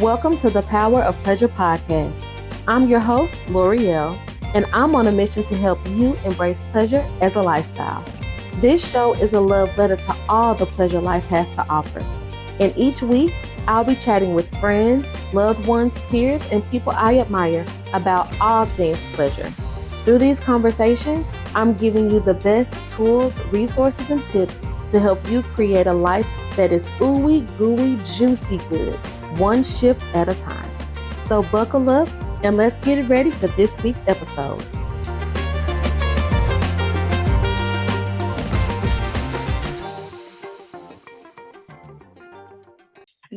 Welcome to the Power of Pleasure podcast. I'm your host, L'Oreal, and I'm on a mission to help you embrace pleasure as a lifestyle. This show is a love letter to all the pleasure life has to offer. And each week, I'll be chatting with friends, loved ones, peers, and people I admire about all things pleasure. Through these conversations, I'm giving you the best tools, resources, and tips to help you create a life that is ooey gooey juicy good, one shift at a time. So buckle up and let's get ready for this week's episode.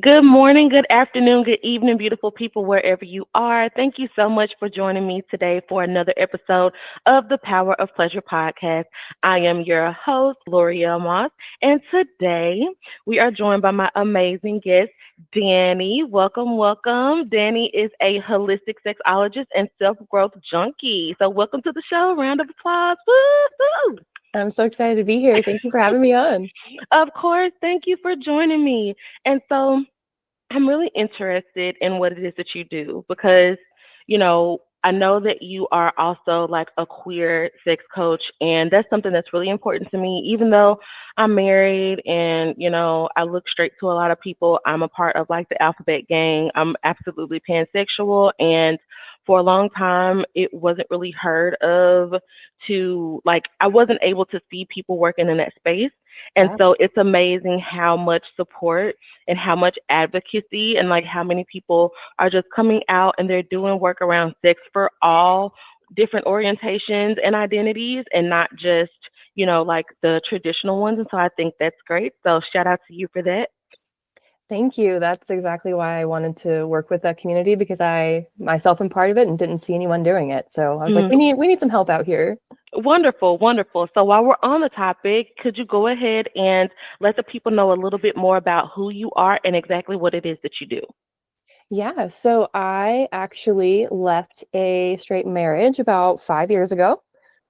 Good morning, good afternoon, good evening, beautiful people, wherever you are. Thank you so much for joining me today for another episode of the Power of Pleasure podcast. I am your host, L'Oreal Moss, and today we are joined by my amazing guest, Danie. Welcome, welcome. Danie is a holistic sexologist and self-growth junkie. So welcome to the show. Round of applause. Woo-hoo! I'm so excited to be here. Thank you for having me on. Of course. Thank you for joining me. And so I'm really interested in what it is that you do because, I know that you are also like a queer sex coach, and that's something that's really important to me. Even though I'm married and, I look straight to a lot of people, I'm a part of like the alphabet gang. I'm absolutely pansexual, and for a long time, it wasn't really heard of I wasn't able to see people working in that space. And Yeah. so it's amazing how much support and how much advocacy and like how many people are just coming out and they're doing work around sex for all different orientations and identities and not just, like the traditional ones. And so I think that's great. So shout out to you for that. Thank you. That's exactly why I wanted to work with that community, because I myself am part of it and didn't see anyone doing it. So I was like, we need some help out here. Wonderful, wonderful. So while we're on the topic, could you go ahead and let the people know a little bit more about who you are and exactly what it is that you do? Yeah. So I actually left a straight marriage about 5 years ago,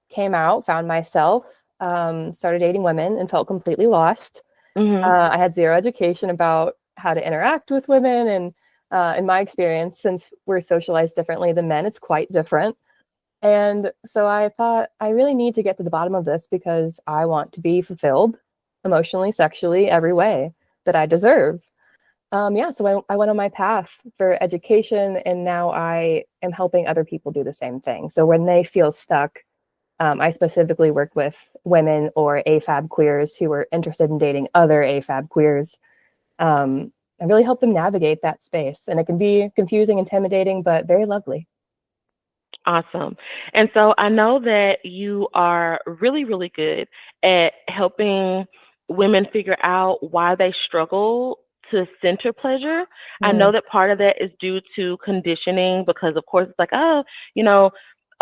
came out, found myself, started dating women and felt completely lost. I had zero education about how to interact with women. And in my experience, since we're socialized differently than men, it's quite different. And so I thought, I really need to get to the bottom of this because I want to be fulfilled emotionally, sexually, every way that I deserve. So I went on my path for education, and now I am helping other people do the same thing. So when they feel stuck, I specifically work with women or AFAB queers who are interested in dating other AFAB queers. I really help them navigate that space. And it can be confusing, intimidating, but very lovely. Awesome. And so I know that you are really, really good at helping women figure out why they struggle to center pleasure. I know that part of that is due to conditioning because, of course, it's like, a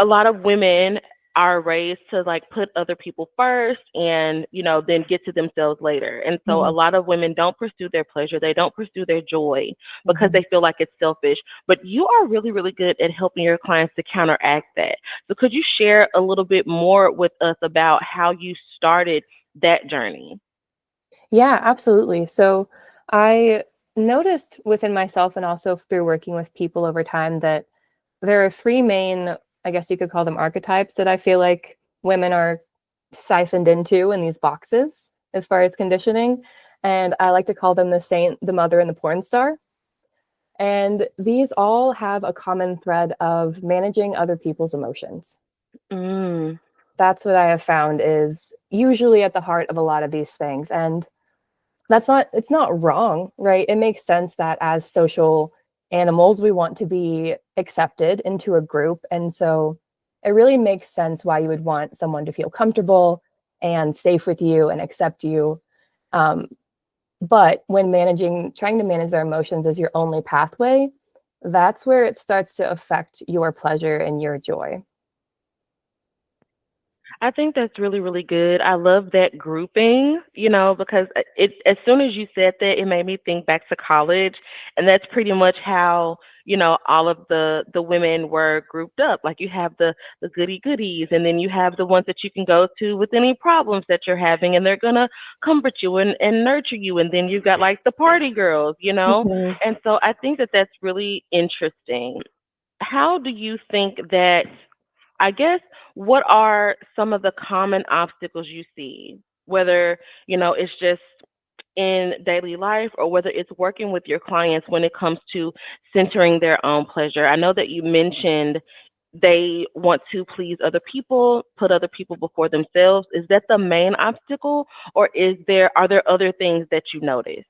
lot of women are raised to like put other people first and, then get to themselves later. And so a lot of women don't pursue their pleasure. They don't pursue their joy because they feel like it's selfish. But you are really, really good at helping your clients to counteract that. So could you share a little bit more with us about how you started that journey? Yeah, absolutely. So I noticed within myself and also through working with people over time that there are three main, I guess you could call them archetypes, that I feel like women are siphoned into in these boxes as far as conditioning. And I like to call them the saint, the mother, and the porn star. And these all have a common thread of managing other people's emotions. That's what I have found is usually at the heart of a lot of these things. And it's not wrong, right? It makes sense that as social animals, we want to be accepted into a group. And so it really makes sense why you would want someone to feel comfortable and safe with you and accept you. But when trying to manage their emotions as your only pathway, that's where it starts to affect your pleasure and your joy. I think that's really, really good. I love that grouping, because as soon as you said that, it made me think back to college, and that's pretty much how, all of the women were grouped up. Like you have the goody goodies, and then you have the ones that you can go to with any problems that you're having, and they're gonna comfort you and nurture you, and then you've got like the party girls. Mhm. And so I think that that's really interesting. How do you think that I guess what are some of the common obstacles you see? Whether, it's just in daily life or whether it's working with your clients when it comes to centering their own pleasure. I know that you mentioned they want to please other people, put other people before themselves. Is that the main obstacle or are there other things that you notice?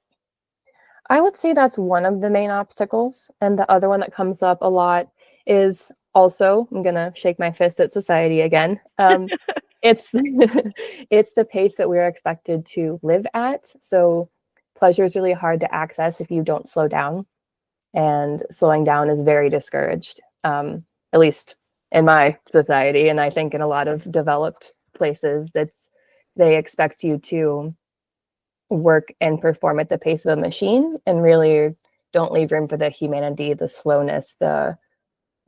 I would say that's one of the main obstacles. And the other one that comes up a lot is also, I'm gonna shake my fist at society again. It's it's the pace that we're expected to live at. So pleasure is really hard to access if you don't slow down, and slowing down is very discouraged. At least in my society, and I think in a lot of developed places, they expect you to work and perform at the pace of a machine and really don't leave room for the humanity, the slowness, the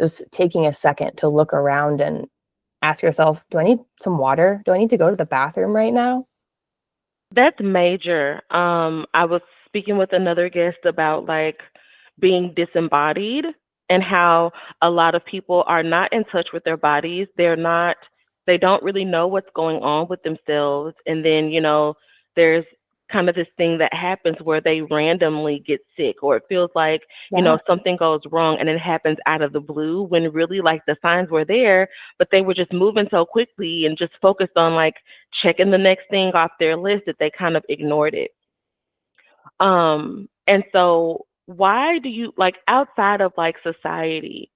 just taking a second to look around and ask yourself, do I need some water? Do I need to go to the bathroom right now? That's major. I was speaking with another guest about like being disembodied and how a lot of people are not in touch with their bodies. They don't really know what's going on with themselves. And then, there's kind of this thing that happens where they randomly get sick or it feels like, Yeah. something goes wrong and it happens out of the blue when really like the signs were there, but they were just moving so quickly and just focused on like checking the next thing off their list that they kind of ignored it. And so why do you like outside of like society,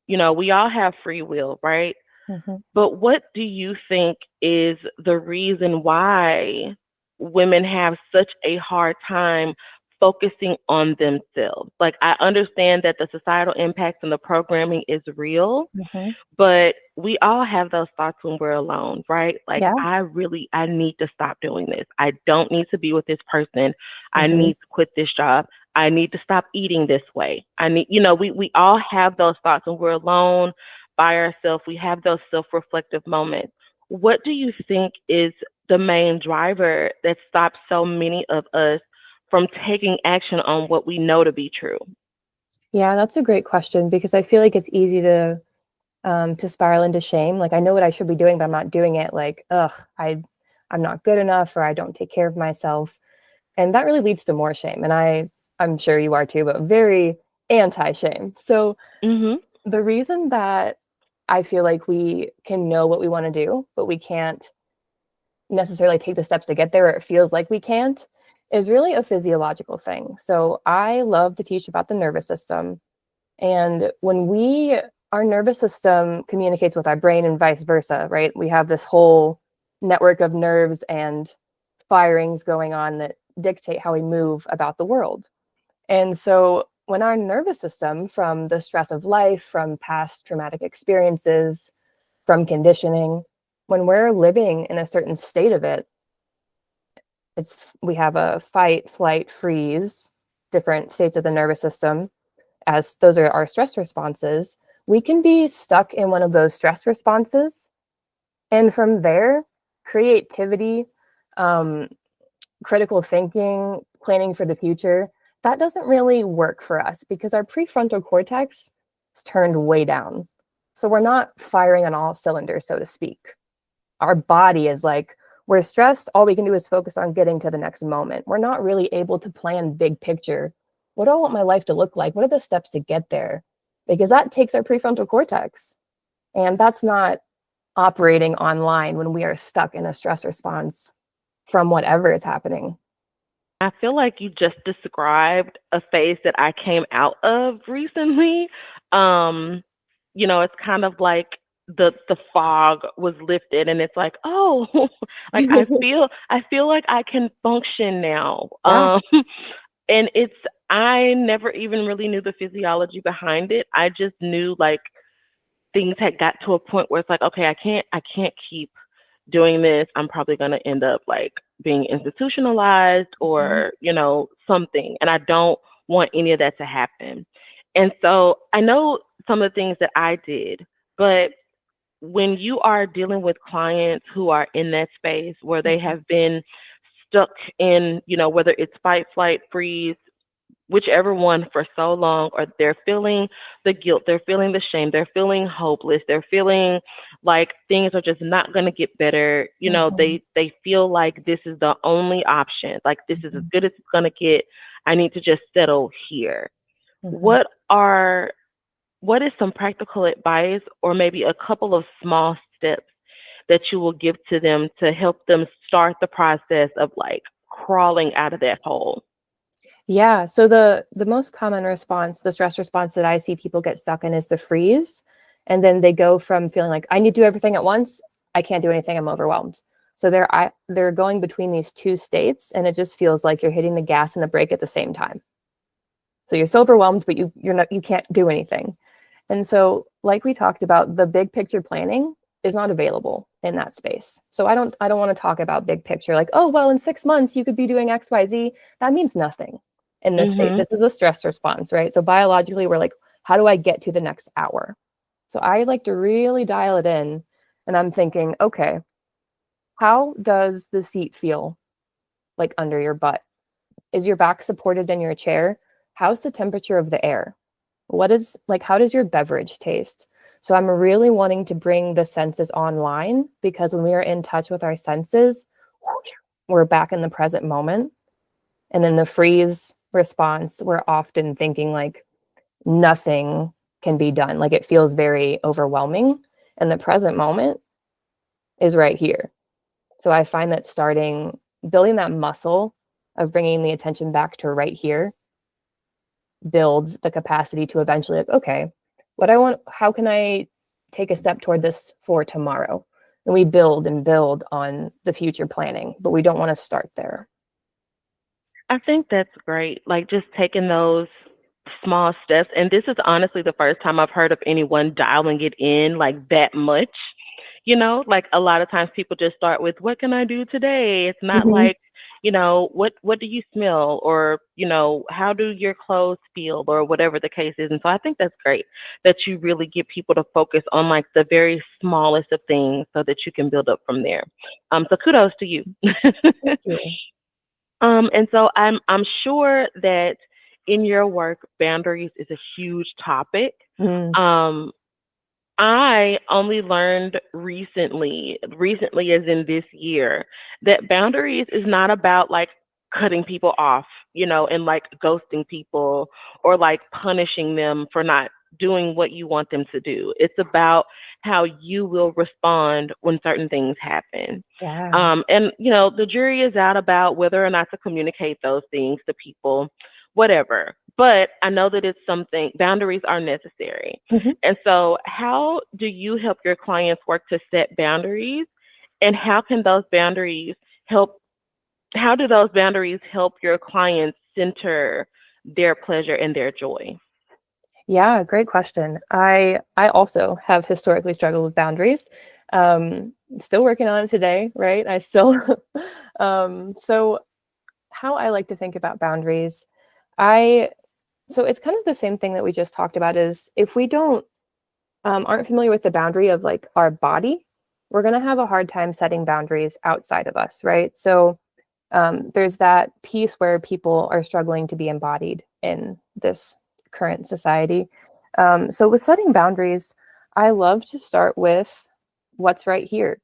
we all have free will, right? Mhm. But what do you think is the reason why women have such a hard time focusing on themselves? Like I understand that the societal impacts and the programming is real, Mhm. but we all have those thoughts when we're alone, right? Like Yeah. I need to stop doing this. I don't need to be with this person. I Mhm. need to quit this job. I need to stop eating this way. I need, we all have those thoughts when we're alone by ourselves. We have those self-reflective moments. What do you think is the main driver that stops so many of us from taking action on what we know to be true? Yeah, that's a great question because I feel like it's easy to spiral into shame. Like I know what I should be doing, but I'm not doing it. Like, ugh, I'm not good enough, or I don't take care of myself, and that really leads to more shame. And I'm sure you are too, but very anti-shame. So Mhm. the reason that I feel like we can know what we want to do, but we can't necessarily take the steps to get there, or it feels like we can't, is really a physiological thing. So I love to teach about the nervous system. And our nervous system communicates with our brain and vice versa, right? We have this whole network of nerves and firings going on that dictate how we move about the world. And so when our nervous system, from the stress of life, from past traumatic experiences, from conditioning, when we're living in a certain state of it, it's we have a fight, flight, freeze, different states of the nervous system, as those are our stress responses. We can be stuck in one of those stress responses. And from there, creativity, um, critical thinking, planning for the future, that doesn't really work for us because our prefrontal cortex is turned way down. So we're not firing on all cylinders, so to speak. Our body is like, we're stressed, all we can do is focus on getting to the next moment. We're not really able to plan big picture. What do I want my life to look like? What are the steps to get there? Because that takes our prefrontal cortex. And that's not operating online when we are stuck in a stress response from whatever is happening. I feel like you just described a phase that I came out of recently. Um, it's kind of like the fog was lifted and it's like, oh, like I feel like I can function now. Yeah. And I never even really knew the physiology behind it. I just knew like things had got to a point where it's like, okay, I can't keep doing this, I'm probably going to end up like being institutionalized Mhm. or, something. And I don't want any of that to happen. And so I know some of the things that I did, but when you are dealing with clients who are in that space where they Mhm. have been stuck in, whether it's fight, flight, freeze, whichever one for so long, or they're feeling the guilt, they're feeling the shame, they're feeling hopeless, they're feeling like things are just not going to get better. Mhm. They feel like this is the only option, like this is as Mhm. good as it's going to get. I need to just settle here. Mhm. What are what is some practical advice or maybe a couple of small steps that you will give to them to help them start the process of like crawling out of that hole? Yeah. So the most common response, the stress response that I see people get stuck in is the freeze. And then they go from feeling like I need to do everything at once, I can't do anything, I'm overwhelmed. So they're going between these two states, and it just feels like you're hitting the gas and the brake at the same time. So you're so overwhelmed, but you can't do anything. And so, like we talked about, the big picture planning is not available in that space. So I don't want to talk about big picture like, oh, well, in 6 months you could be doing XYZ. That means nothing in this state. Mhm. This is a stress response, right? So biologically, we're like, how do I get to the next hour? So I like to really dial it in. And I'm thinking, okay, how does the seat feel like under your butt? Is your back supported in your chair? How's the temperature of the air? How does your beverage taste? So I'm really wanting to bring the senses online, because when we are in touch with our senses, we're back in the present moment. And in the freeze response, we're often thinking like nothing can be done. Like it feels very overwhelming. And the present moment is right here. So I find that building that muscle of bringing the attention back to right here builds the capacity to eventually like, okay, how can I take a step toward this for tomorrow? And we build and build on the future planning, but we don't want to start there. I think that's great. Like just taking those small steps. And this is honestly the first time I've heard of anyone dialing it in like that much. Like a lot of times people just start with what can I do today? It's not Mhm. like, what do you smell, or, how do your clothes feel, or whatever the case is. And so I think that's great that you really get people to focus on like the very smallest of things so that you can build up from there. So kudos to you. Thank you. And so I'm sure that in your work, boundaries is a huge topic. Mm, Um, I only learned recently as in this year, that boundaries is not about like cutting people off, and like ghosting people or like punishing them for not doing what you want them to do. It's about how you will respond when certain things happen. yeah. And the jury is out about whether or not to communicate those things to people, whatever. But I know that it's something, boundaries are necessary. Mhm. And so, how do you help your clients work to set boundaries? And help? How do those boundaries help your clients center their pleasure and their joy? Yeah, great question. I also have historically struggled with boundaries. Still working on it today, right? I still so how I like to think about boundaries, I so it's kind of the same thing that we just talked about, is if we don't aren't familiar with the boundary of like our body, we're going to have a hard time setting boundaries outside of us, right? So there's that piece where people are struggling to be embodied in this current society. So with setting boundaries, I love to start with what's right here.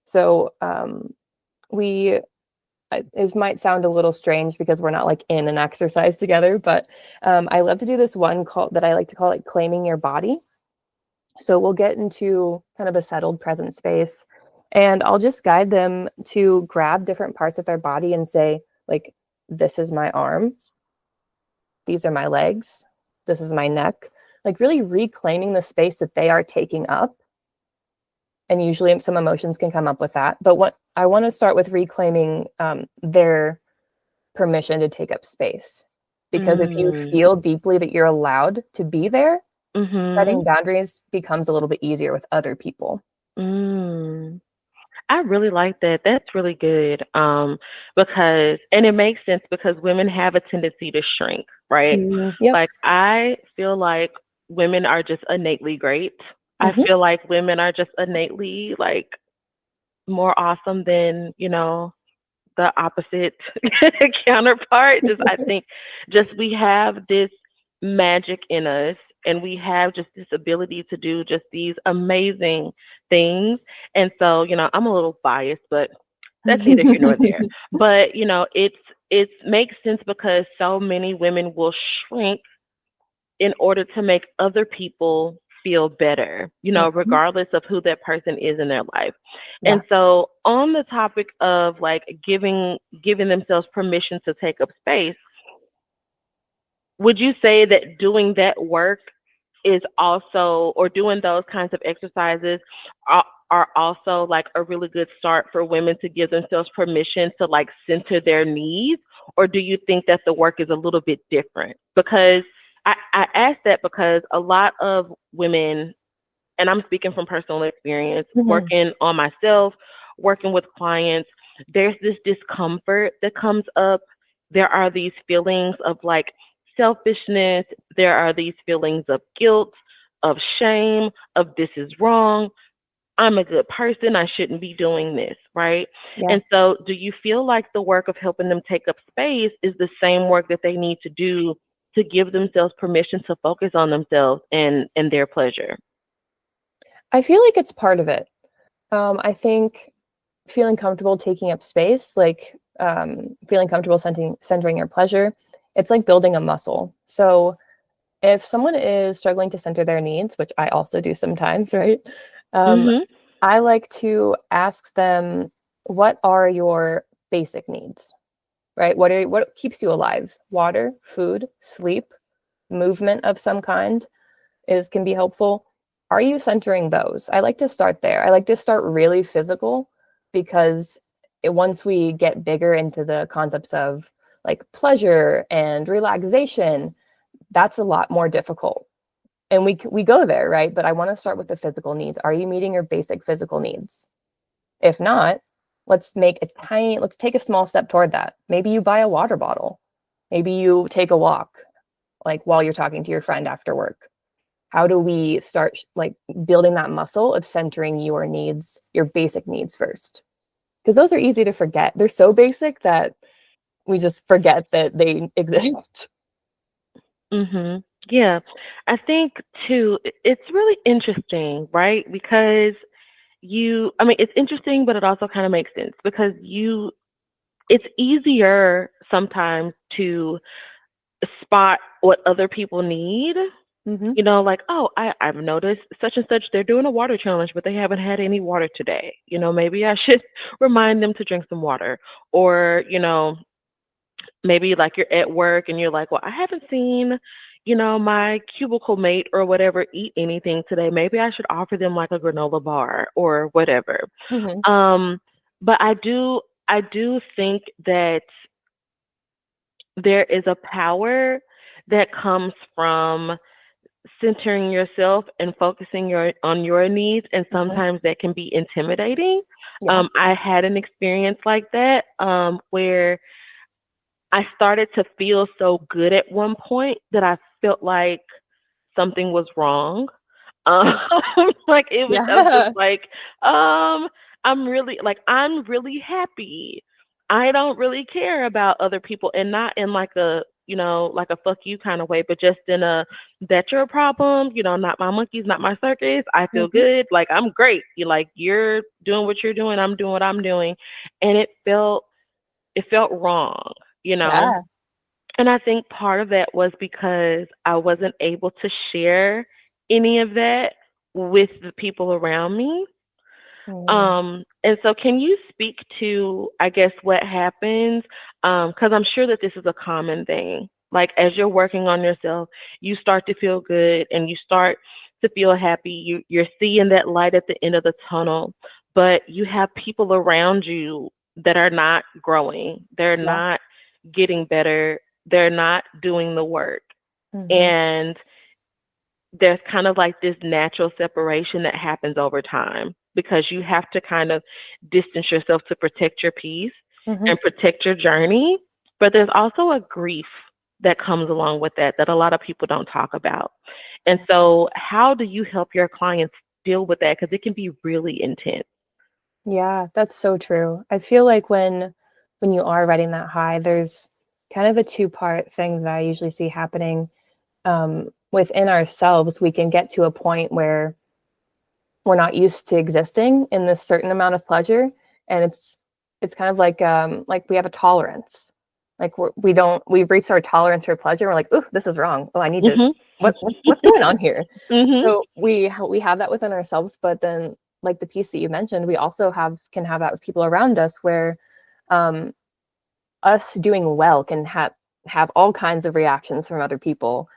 So we it might sound a little strange because we're not like in an exercise together, but I love to do this one that I like to call it claiming your body. So we'll get into kind of a settled present space, and I'll just guide them to grab different parts of their body and say, like, this is my arm, these are my legs, this is my neck. Like, really reclaiming the space that they are taking up. And usually some emotions can come up with that. But what I want to start with reclaiming their permission to take up space. Because if you Mm. feel deeply that you're allowed to be there, Mhm. setting boundaries becomes a little bit easier with other people. Mm. I really like that. That's really good. Because and it makes sense because women have a tendency to shrink, right? Yep. Like I feel like women are just innately great. I Hmm. feel like women are just innately like more awesome than, the opposite counterpart. Just I think just we have this magic in us and we have just this ability to do just these amazing things. And so, I'm a little biased, but that's neither here nor there. But, it's makes sense because so many women will shrink in order to make other people feel better, Mhm. regardless of who that person is in their life. And Yeah. so on the topic of like giving themselves permission to take up space, would you say that doing that work is also or doing those kinds of exercises are also like a really good start for women to give themselves permission to like center their needs, or do you think that the work is a little bit different? Because I ask that because a lot of women, and I'm speaking from personal experience, Mhm. working on myself, working with clients, there's this discomfort that comes up. There are these feelings of like selfishness, there are these feelings of guilt, of shame, of this is wrong. I'm a good person. I shouldn't be doing this, right? Yeah. And so, do you feel like the work of helping them take up space is the same work that they need to do to give themselves permission to focus on themselves and their pleasure? I feel like it's part of it. I think feeling comfortable taking up space, like feeling comfortable centering your pleasure, it's like building a muscle. So if someone is struggling to center their needs, which I also do sometimes, right? Um, Mhm. I like to ask them, what are your basic needs, right? What keeps you alive? Water, food, sleep, movement of some kind is can be helpful. Are you centering those? I like to start there. I like to start really physical because once we get bigger into the concepts of like pleasure and relaxation, that's a lot more difficult. And we go there, right? But I want to start with the physical needs. Are you meeting your basic physical needs? If not, let's take a small step toward that. Maybe you buy a water bottle. Maybe you take a walk like while you're talking to your friend after work. How do we start like building that muscle of centering your needs, your basic needs first? Because those are easy to forget. They're so basic that we just forget that they exist. Mhm. Yeah. I think too it's really interesting, right? Because I mean, it's interesting, but it also kind of makes sense because it's easier sometimes to spot what other people need. Hmm. Like, oh, I've noticed such and such, they're doing a water challenge, but they haven't had any water today. Maybe I should remind them to drink some water. Or, maybe like you're at work and you're like, well, I haven't seen, my cubicle mate or whatever eat anything today. Maybe I should offer them like a granola bar or whatever. Hmm. Um, but I do think that there is a power that comes from centering yourself and focusing on your needs, and Hmm. sometimes that can be intimidating. Yeah. I had an experience like that where I started to feel so good at one point that I felt like something was wrong. Um, like I was just Yeah. like, I'm really happy. I don't really care about other people, and not in like like a fuck you kind of way, but just in a that's your problem, not my monkeys, not my circus. I feel Hmm. good. Like I'm great. You're doing what you're doing, I'm doing what I'm doing. And it felt wrong, you know. Yeah. And I think part of that was because I wasn't able to share any of that with the people around me. Mm. And so can you speak to, I guess, what happens? Because I'm sure that this is a common thing. Like as you're working on yourself, you start to feel good and you start to feel happy. You're seeing that light at the end of the tunnel, but you have people around you that are not growing. They're Yeah. not getting better. They're not doing the work. Hmm. And there's kind of like this natural separation that happens over time. because you have to kind of distance yourself to protect your peace Hmm. and protect your journey. But there's also a grief that comes along with that that a lot of people don't talk about. And so, how do you help your clients deal with that? Because it can be really intense. Yeah, that's so true. I feel like when you are riding that high, there's kind of a two-part thing that I usually see happening. Within ourselves, we can get to a point where we're not used to existing in this certain amount of pleasure, and it's kind of like we have a tolerance. Like we've reached our tolerance for pleasure. We're like, "Ooh, this is wrong. Oh, I need to Mhm. what's going on here?" Mhm. So we have that within ourselves, but then like the piece that you mentioned, we also have that with people around us where um us doing well can have all kinds of reactions from other people.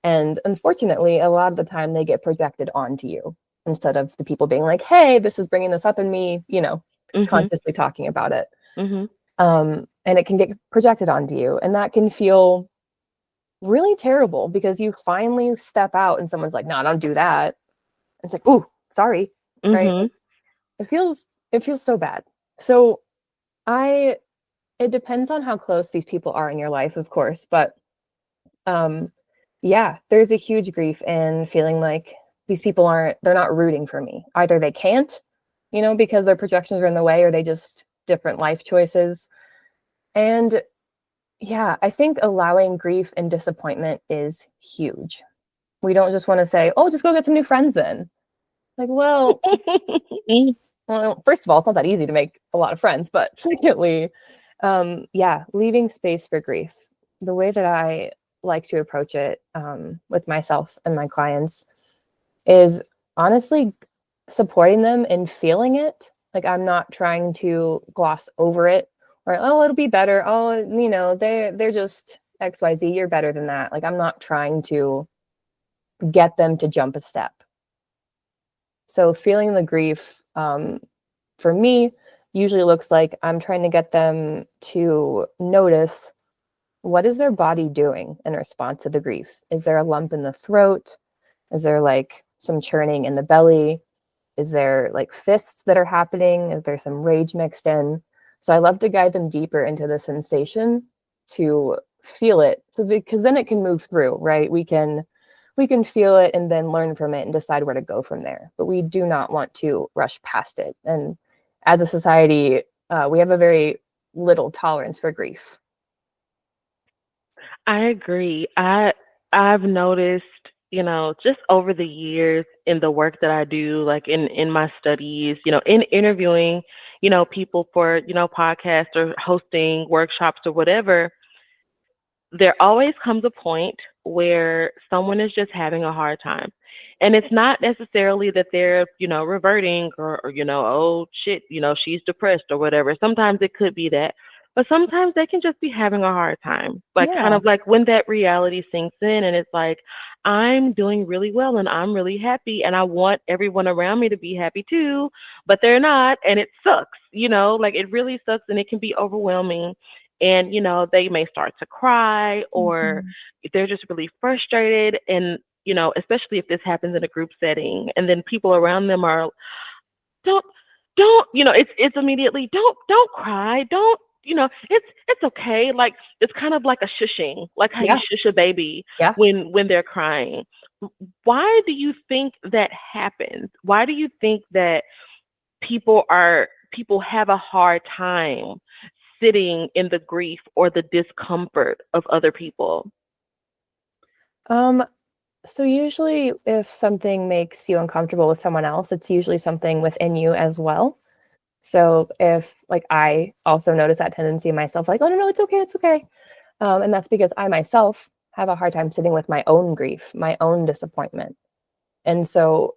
And unfortunately, a lot of the time they get projected onto you instead of the people being like, hey, this is bringing this up in me, Mhm. consciously talking about it. Mhm. And it can get projected onto you. And that can feel really terrible because you finally step out and someone's like, no, don't do that. It's like, ooh, sorry. Right. Mhm. It feels so bad. So I it depends on how close these people are in your life, of course, but um yeah, there's a huge grief in feeling like these people they're not rooting for me. Either they can't, because their projections are in the way, or they just different life choices. And yeah, I think allowing grief and disappointment is huge. We don't just want to say, oh, just go get some new friends then. Like, well, first of all, it's not that easy to make a lot of friends, but secondly, yeah, leaving space for grief. The way that I like to approach it with myself and my clients is honestly supporting them and feeling it. Like I'm not trying to gloss over it or oh, it'll be better. Oh, they're just XYZ. You're better than that. Like I'm not trying to get them to jump a step. So feeling the grief for me usually looks like I'm trying to get them to notice what is their body doing in response to the grief. Is there a lump in the throat? Is there like some churning in the belly? Is there like fists that are happening? Is there some rage mixed in? So I love to guide them deeper into the sensation to feel it. So because then it can move through, right? We can feel it and then learn from it and decide where to go from there. But we do not want to rush past it. And as a society, we have a very little tolerance for grief. I agree. I've noticed, just over the years in the work that I do, like in my studies, in interviewing, people for, podcasts or hosting workshops or whatever, there always comes a point where someone is just having a hard time. And it's not necessarily that they're, reverting or oh shit, she's depressed or whatever. Sometimes it could be that. But sometimes they can just be having a hard time. Like kind Yeah. of like when that reality sinks in and it's like, I'm doing really well and I'm really happy and I want everyone around me to be happy too, but they're not and it sucks, like it really sucks and it can be overwhelming and they may start to cry or Mhm. they're just really frustrated and especially if this happens in a group setting and then people around them are don't it's immediately don't cry don't it's okay like it's kind of like a shushing like how you Yeah. shush a baby Yeah. when they're crying. Why do you think that happens? Why do you think that people have a hard time sitting in the grief or the discomfort of other people? Um, so usually if something makes you uncomfortable with someone else, it's usually something within you as well. So if like I also notice that tendency in myself, like, oh no, no, it's okay, it's okay. And that's because I myself have a hard time sitting with my own grief, my own disappointment. And so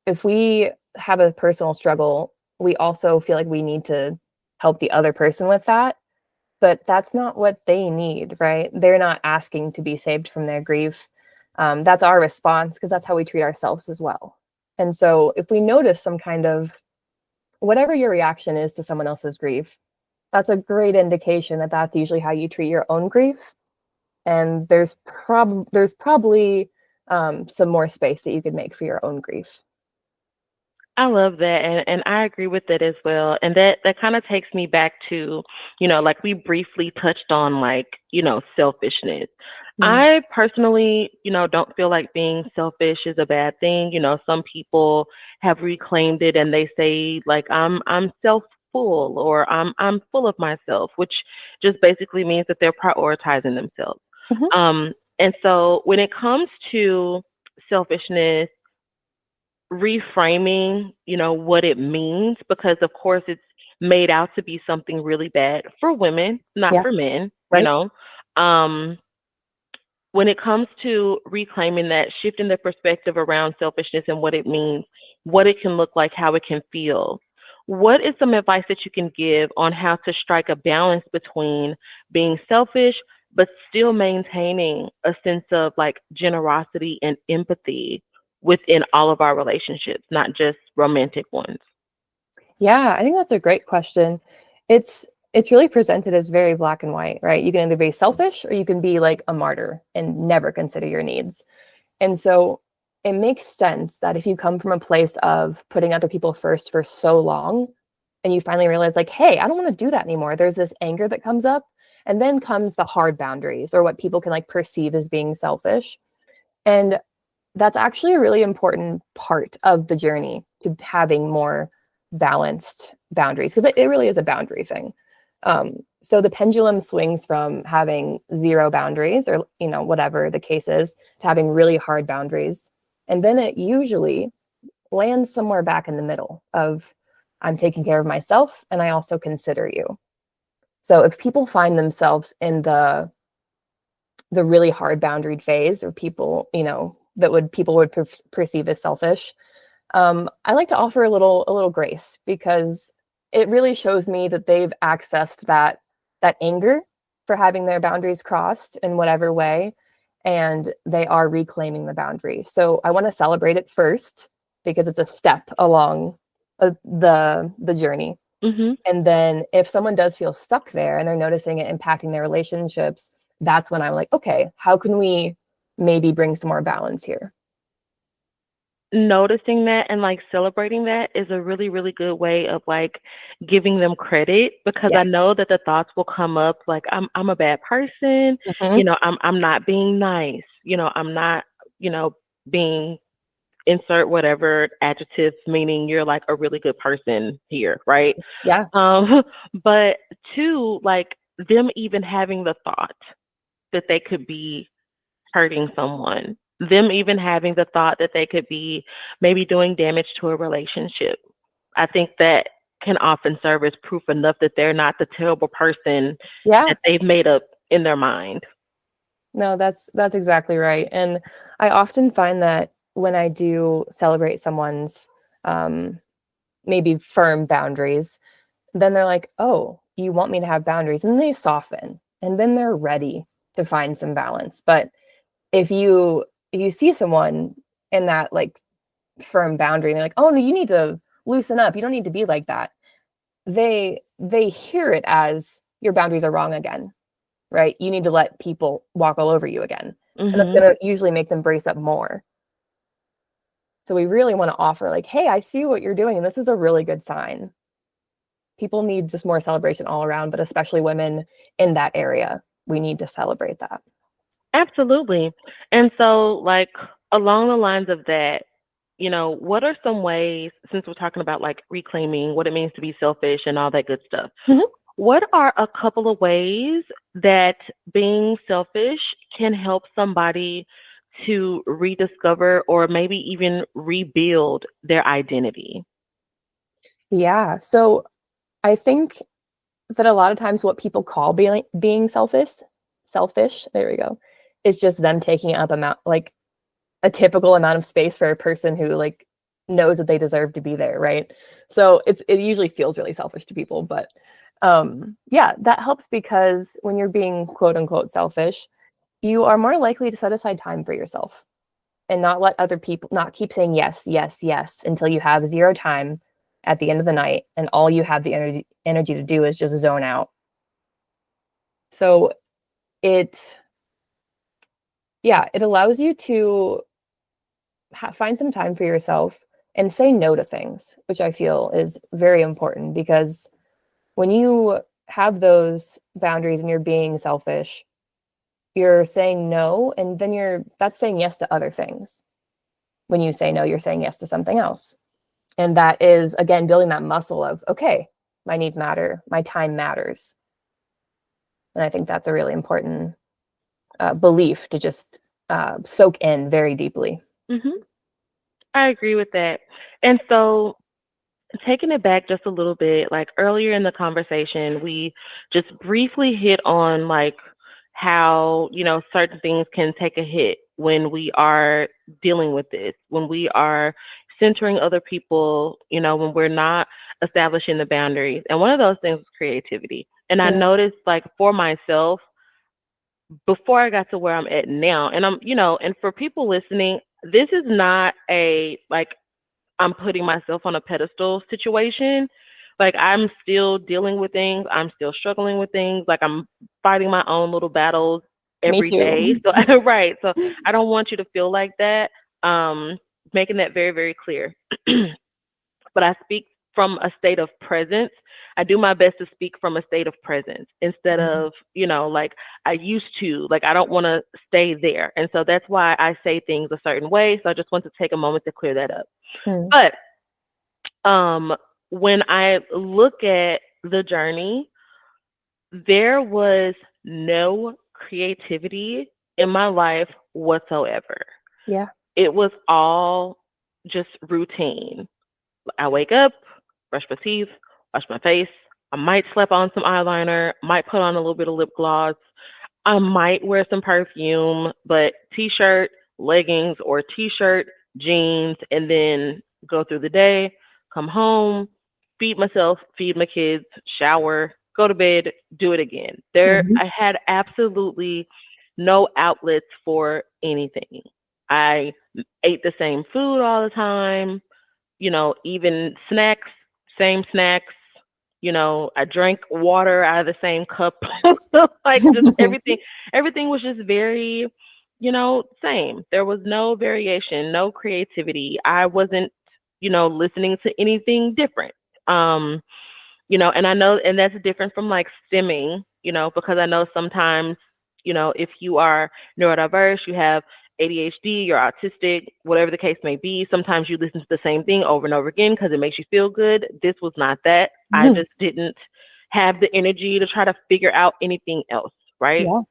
if we have a personal struggle, we also feel like we need to help the other person with that. But that's not what they need, right? They're not asking to be saved from their grief. That's our response because that's how we treat ourselves as well. And so if we notice some kind of whatever your reaction is to someone else's grief, that's a great indication that that's usually how you treat your own grief. And there's probably some more space that you could make for your own grief. I love that, and I agree with that as well. And that kind of takes me back to, like we briefly touched on, like, selfishness. Mm. I personally, don't feel like being selfish is a bad thing. Some people have reclaimed it and they say like I'm self full, or I'm full of myself, which just basically means that they're prioritizing themselves. Mhm. And so when it comes to selfishness, reframing, what it means, because of course it's made out to be something really bad for women, not Yeah, for men, right. Um, when it comes to reclaiming that, shifting the perspective around selfishness and what it means, what it can look like, how it can feel. What is some advice that you can give on how to strike a balance between being selfish but still maintaining a sense of like generosity and empathy within all of our relationships, not just romantic ones? Yeah, I think that's a great question. It's really presented as very black and white, right? You can either be selfish or you can be like a martyr and never consider your needs. And so it makes sense that if you come from a place of putting other people first for so long and you finally realize like, hey, I don't want to do that anymore. There's this anger that comes up, and then comes the hard boundaries or what people can like perceive as being selfish. And that's actually a really important part of the journey to having more balanced boundaries, because it really is a boundary thing. So the pendulum swings from having zero boundaries, or whatever the case is, to having really hard boundaries, and then it usually lands somewhere back in the middle of, I'm taking care of myself and I also consider you. So if people find themselves in the really hard boundaried phase, or people, people would perceive as selfish, I like to offer a little grace, because it really shows me that they've accessed that anger for having their boundaries crossed in whatever way, and they are reclaiming the boundary. So I want to celebrate it first, because it's a step along the journey. Mhm. And then if someone does feel stuck there and they're noticing it impacting their relationships, that's when I'm like, okay, how can we maybe bring some more balance here? Noticing that and like celebrating that is a really, really good way of like giving them credit, because Yeah. I know that the thoughts will come up like I'm a bad person, Hmm. I'm not being nice, I'm not, you know, being, insert whatever adjectives, meaning you're like a really good person here, right? Yeah. Um but two, like them even having the thought that they could be hurting someone, them even having the thought that they could be maybe doing damage to a relationship. I think that can often serve as proof enough that they're not the terrible person Yeah. that they've made up in their mind. No, that's exactly right. And I often find that when I do celebrate someone's um, maybe firm boundaries, then they're like, "Oh, you want me to have boundaries?" And they soften, and then they're ready to find some balance. But if you see someone in that like firm boundary, and they're like, "Oh no, you need to loosen up. You don't need to be like that." They hear it as, your boundaries are wrong again, right? You need to let people walk all over you again. And that's Mhm. going to usually make them brace up more. So we really want to offer like, hey, I see what you're doing, and this is a really good sign. People need just more celebration all around, but especially women in that area. We need to celebrate that. Absolutely. And so, like, along the lines of that, what are some ways, since we're talking about like reclaiming what it means to be selfish and all that good stuff, Mhm. what are a couple of ways that being selfish can help somebody to rediscover or maybe even rebuild their identity? Yeah. So I think that a lot of times what people call being selfish, there we go, is just them taking up amount like a typical amount of space for a person who like knows that they deserve to be there, right? So it usually feels really selfish to people, but yeah, that helps, because when you're being quote unquote selfish, you are more likely to set aside time for yourself and not let other people, not keep saying yes, yes, yes until you have zero time at the end of the night, and all you have the energy to do is just zone out. So it yeah, it allows you to find some time for yourself, and say no to things, which I feel is very important because when you have those boundaries and you're being selfish, you're saying no, and then that's saying yes to other things. When you say no, you're saying yes to something else. And that is, again, building that muscle of, okay, my needs matter, my time matters. And I think that's a really important belief to just soak in very deeply. Mhm. I agree with that. And so taking it back just a little bit, like earlier in the conversation, we just briefly hit on like how, certain things can take a hit when we are dealing with this, when we are centering other people, when we're not establishing the boundaries. And one of those things is creativity. And I Yeah. noticed like for myself, before I got to where I'm at now, and and for people listening, this is not a like I'm putting myself on a pedestal situation. Like I'm still dealing with things. I'm still struggling with things. Like I'm fighting my own little battles Me every too. day. So right. So I don't want you to feel like that. Um, Making that very, very clear. But I speak from a state of presence. I do my best to speak from a state of presence instead Mhm. of, like I used to. Like I don't want to stay there. And so that's why I say things a certain way. So I just want to take a moment to clear that up. Mm. But um, when I look at the journey, there was no creativity in my life whatsoever. Yeah. It was all just routine. I wake up, brush my teeth, wash my face. I might slap on some eyeliner, might put on a little bit of lip gloss. I might wear some perfume, but t-shirt, leggings, or t-shirt, jeans, and then go through the day, come home, feed myself, feed my kids, shower, go to bed, do it again. Mhm. I had absolutely no outlets for anything. I ate the same food all the time, even snacks, same snacks. I drank water out of the same cup. Like just everything was just very, same. There was no variation, no creativity. I wasn't, listening to anything different. Um, and I know, and that's different from like stimming, because I know sometimes, if you are neurodiverse, you have ADHD, you're autistic, whatever the case may be, sometimes you listen to the same thing over and over again because it makes you feel good. This was not that. I just didn't have the energy to try to figure out anything else, right? Yeah.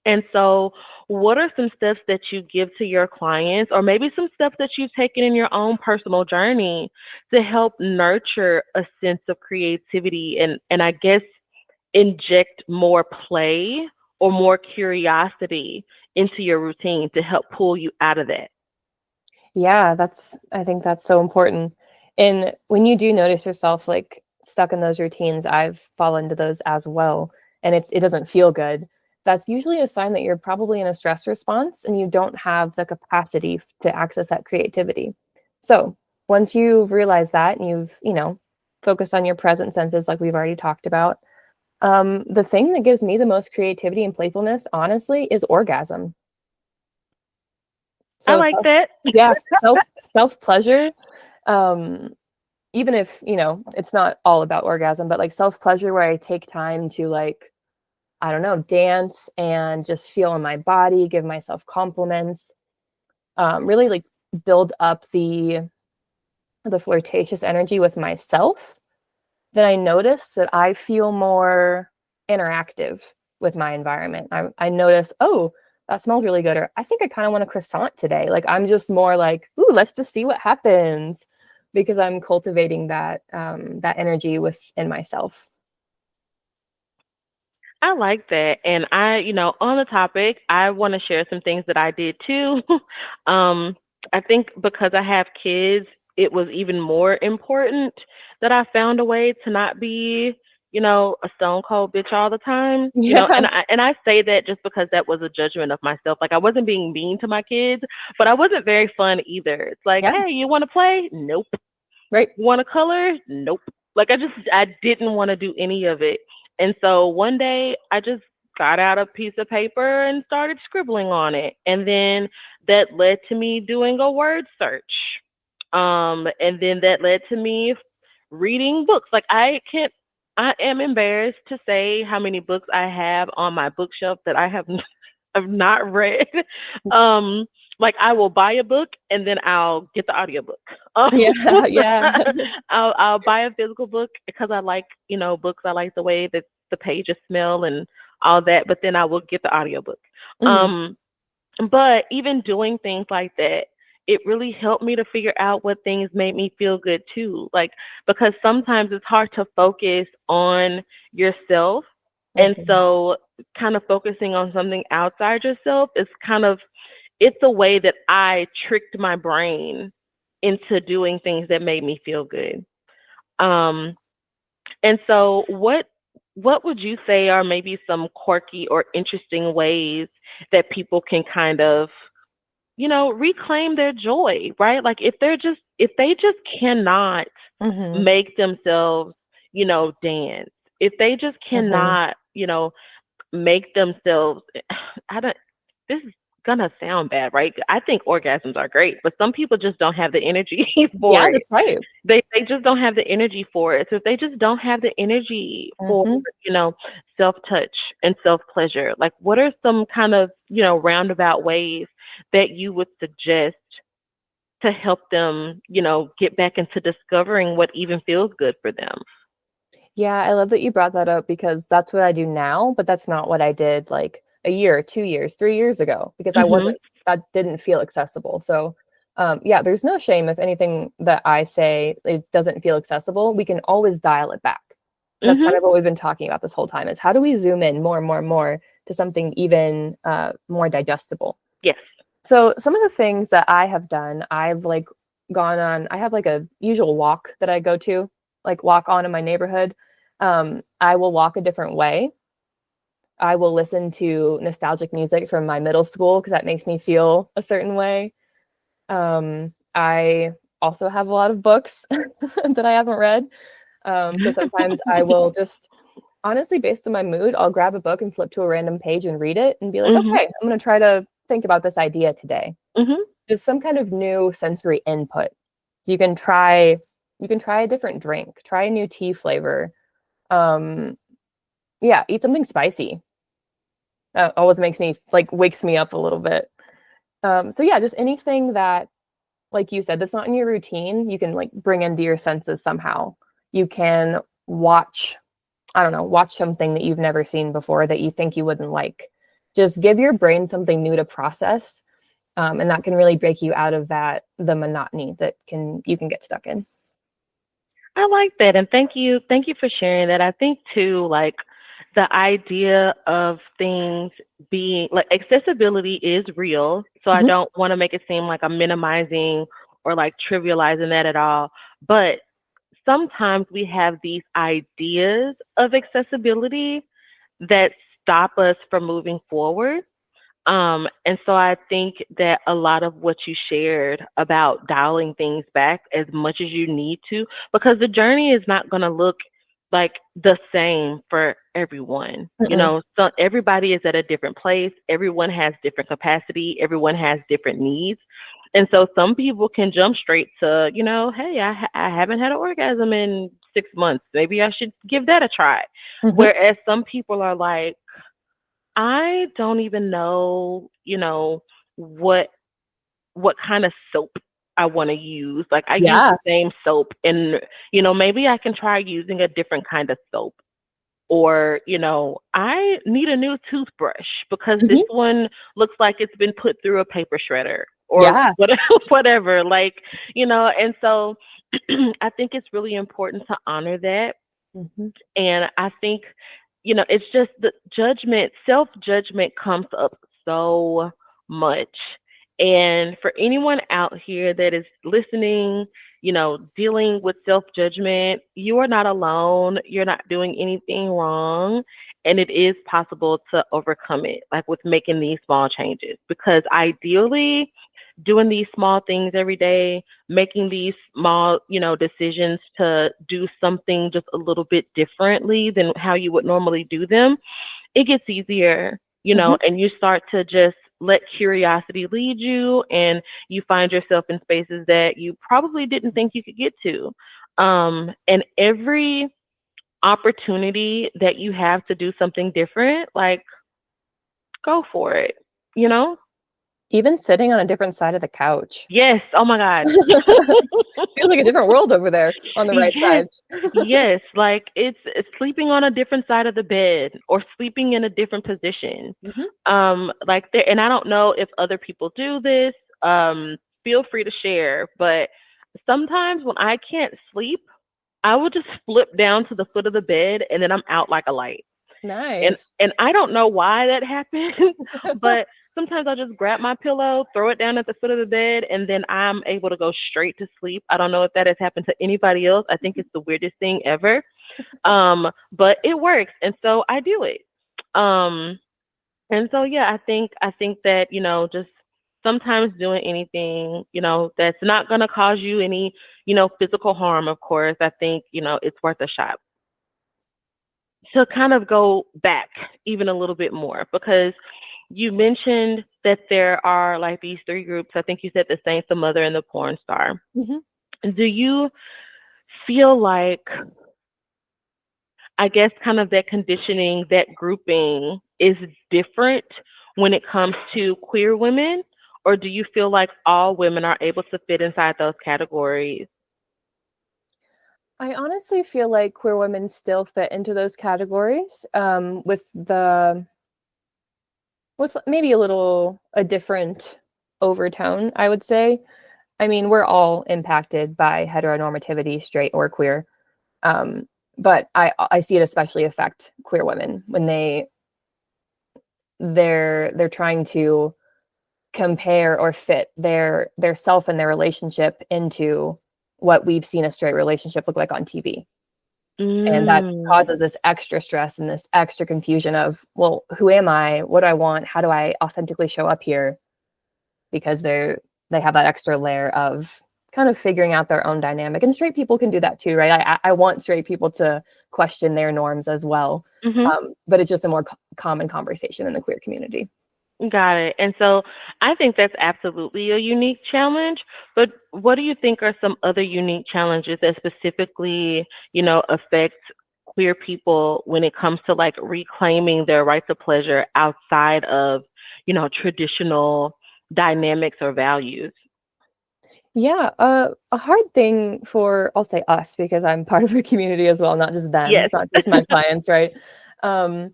And so, what are some steps that you give to your clients, or maybe some steps that you've taken in your own personal journey to help nurture a sense of creativity and I guess inject more play or more curiosity into your routine to help pull you out of that? Yeah, I think that's so important. And when you do notice yourself like stuck in those routines, I've fallen into those as well, and it doesn't feel good. That's usually a sign that you're probably in a stress response and you don't have the capacity to access that creativity. So, once you realize that and you've, focused on your present senses like we've already talked about, the thing that gives me the most creativity and playfulness, honestly, is orgasm. I So like that. yeah, self pleasure, um, even if, it's not all about orgasm, but like self pleasure where I take time to like, I don't know, dance and just feel in my body, give myself compliments, really like build up the flirtatious energy with myself, then I notice that I feel more interactive with my environment. I notice, oh, that smells really good, or I think I kind of want a croissant today. Like I'm just more like, ooh, let's just see what happens, because I'm cultivating that energy within myself. I like that. And on the topic, I want to share some things that I did too. um, I think because I have kids, it was even more important that I found a way to not be, a stone cold bitch all the time. Yeah, And I say that just because that was a judgment of myself. Like I wasn't being mean to my kids, but I wasn't very fun either. It's like, yeah, hey, you want to play? Nope. right. Want to color? Nope. Like I didn't want to do any of it. And so one day I just got out a piece of paper and started scribbling on it. And then that led to me doing a word search. And then that led to me reading books. Like I am embarrassed to say how many books I have on my bookshelf that I have have not read. Um, like I will buy a book and then I'll get the audiobook. Um, Yeah, yeah. I'll buy a physical book because I like, books. I like the way that the pages smell and all that, but then I will get the audiobook. Mhm, Um, but even doing things like that, it really helped me to figure out what things made me feel good too. Like, because sometimes it's hard to focus on yourself. And mhm. so, kind of focusing on something outside yourself is it's a way that I tricked my brain into doing things that made me feel good. Um, and so, what would you say are maybe some quirky or interesting ways that people can kind of reclaim their joy, right? Like if they just cannot Mhm, make themselves, dance, if they just mhm. cannot, make themselves I don't this is gonna sound bad, right? I think orgasms are great, but some people just don't have the energy Yeah, for it. that's right. They just don't have the energy for it. So if they just don't have the energy for, Mhm. self touch and self pleasure, like what are some kind of, roundabout ways that you would suggest to help them, get back into discovering what even feels good for them? Yeah, I love that you brought that up because that's what I do now, but that's not what I did like a year, 2 years, 3 years ago because Mhm. that didn't feel accessible. So, yeah, there's no shame if anything that I say it doesn't feel accessible. We can always dial it back. And that's kind Mhm. of what we've been talking about this whole time is how do we zoom in more and more and more to something even more digestible? Yes. So some of the things that I have done, I've like gone on, I have like a usual walk that I go to, like walk on in my neighborhood. I will walk a different way. I will listen to nostalgic music from my middle school because that makes me feel a certain way. I also have a lot of books that I haven't read. So sometimes I will just honestly, based on my mood, I'll grab a book and flip to a random page and read it and be like, Mhm. okay, I'm going to try to think about this idea today. Mhm. Just some kind of new sensory input. So you can try a different drink, try a new tea flavor. Um, yeah, eat something spicy. That always makes me like wakes me up a little bit. So yeah, just anything that, like you said, that's not in your routine, you can like bring into your senses somehow. You can watch, I don't know, watch something that you've never seen before that you think you wouldn't like. Just give your brain something new to process, and that can really break you out of the monotony that can you can get stuck in. I like that, and thank you for sharing that. I think too, like the idea of things being like accessibility is real, so I Mhm, don't want to make it seem like I'm minimizing or like trivializing that at all. But sometimes we have these ideas of accessibility that stop us from moving forward. And so I think that a lot of what you shared about dialing things back as much as you need to, because the journey is not going to look like the same for everyone. mm-mm, So everybody is at a different place. Everyone has different capacity. Everyone has different needs. And so some people can jump straight to, hey, I haven't had an orgasm in 6 months. Maybe I should give that a try. mhm. Whereas some people are like, I don't even know, what kind of soap I want to use. Like I use Yeah. the same soap and maybe I can try using a different kind of soap. Or, I need a new toothbrush because this Mhm. one looks like it's been put through a paper shredder or Yeah. whatever, whatever. Like, and so I think it's really important to honor that. Mhm. And I think, it's just the judgment, self judgment comes up so much. And for anyone out here that is listening, dealing with self judgment, you are not alone. You're not doing anything wrong. And it is possible to overcome it, like with making these small changes. Because ideally, doing these small things every day, making these small, decisions to do something just a little bit differently than how you would normally do them, it gets easier, Mhm. and you start to just let curiosity lead you, and you find yourself in spaces that you probably didn't think you could get to. And every opportunity that you have to do something different, like, go for it, you know? Even sitting on a different side of the couch. Yes. Oh my God. Feels like a different world over there on the right Yes. side. Yes. Like it's sleeping on a different side of the bed or sleeping in a different position. Mhm. Like there, and I don't know if other people do this. Feel free to share, but sometimes when I can't sleep, I will just flip down to the foot of the bed and then I'm out like a light. And Nice. and I don't know why that happens, but sometimes I just grab my pillow, throw it down at the foot of the bed, and then I'm able to go straight to sleep. I don't know if that has happened to anybody else. I think it's the weirdest thing ever. But it works, and so I do it. Um, and so yeah, I think that, just sometimes doing anything, that's not gonna cause you any, physical harm, of course, I think, it's worth a shot. To kind of go back even a little bit more, because you mentioned that there are like these three groups. I think you said the saint, the mother, and the porn star. Mhm. Do you feel like, I guess, kind of that conditioning, that grouping is different when it comes to queer women? Or do you feel like all women are able to fit inside those categories? I honestly feel like queer women still fit into those categories, with maybe a different overtone, I would say. I mean, we're all impacted by heteronormativity, straight or queer. Um, but I see it especially affect queer women when they're trying to compare or fit their self and their relationship into what we've seen a straight relationship look like on TV. And that Mm, causes this extra stress and this extra confusion of, well, who am I? What do I want? How do I authentically show up here? Because they have that extra layer of kind of figuring out their own dynamic. And straight people can do that too, right? I want straight people to question their norms as well. hmm. But it's just a more common conversation in the queer community. Got it. And so I think that's absolutely a unique challenge. But what do you think are some other unique challenges that specifically, affect queer people when it comes to like reclaiming their right to pleasure outside of, traditional dynamics or values? Yeah, a hard thing for, I'll say us, because I'm part of the community as well, not just them. Yes. It's not just my clients, right? Um,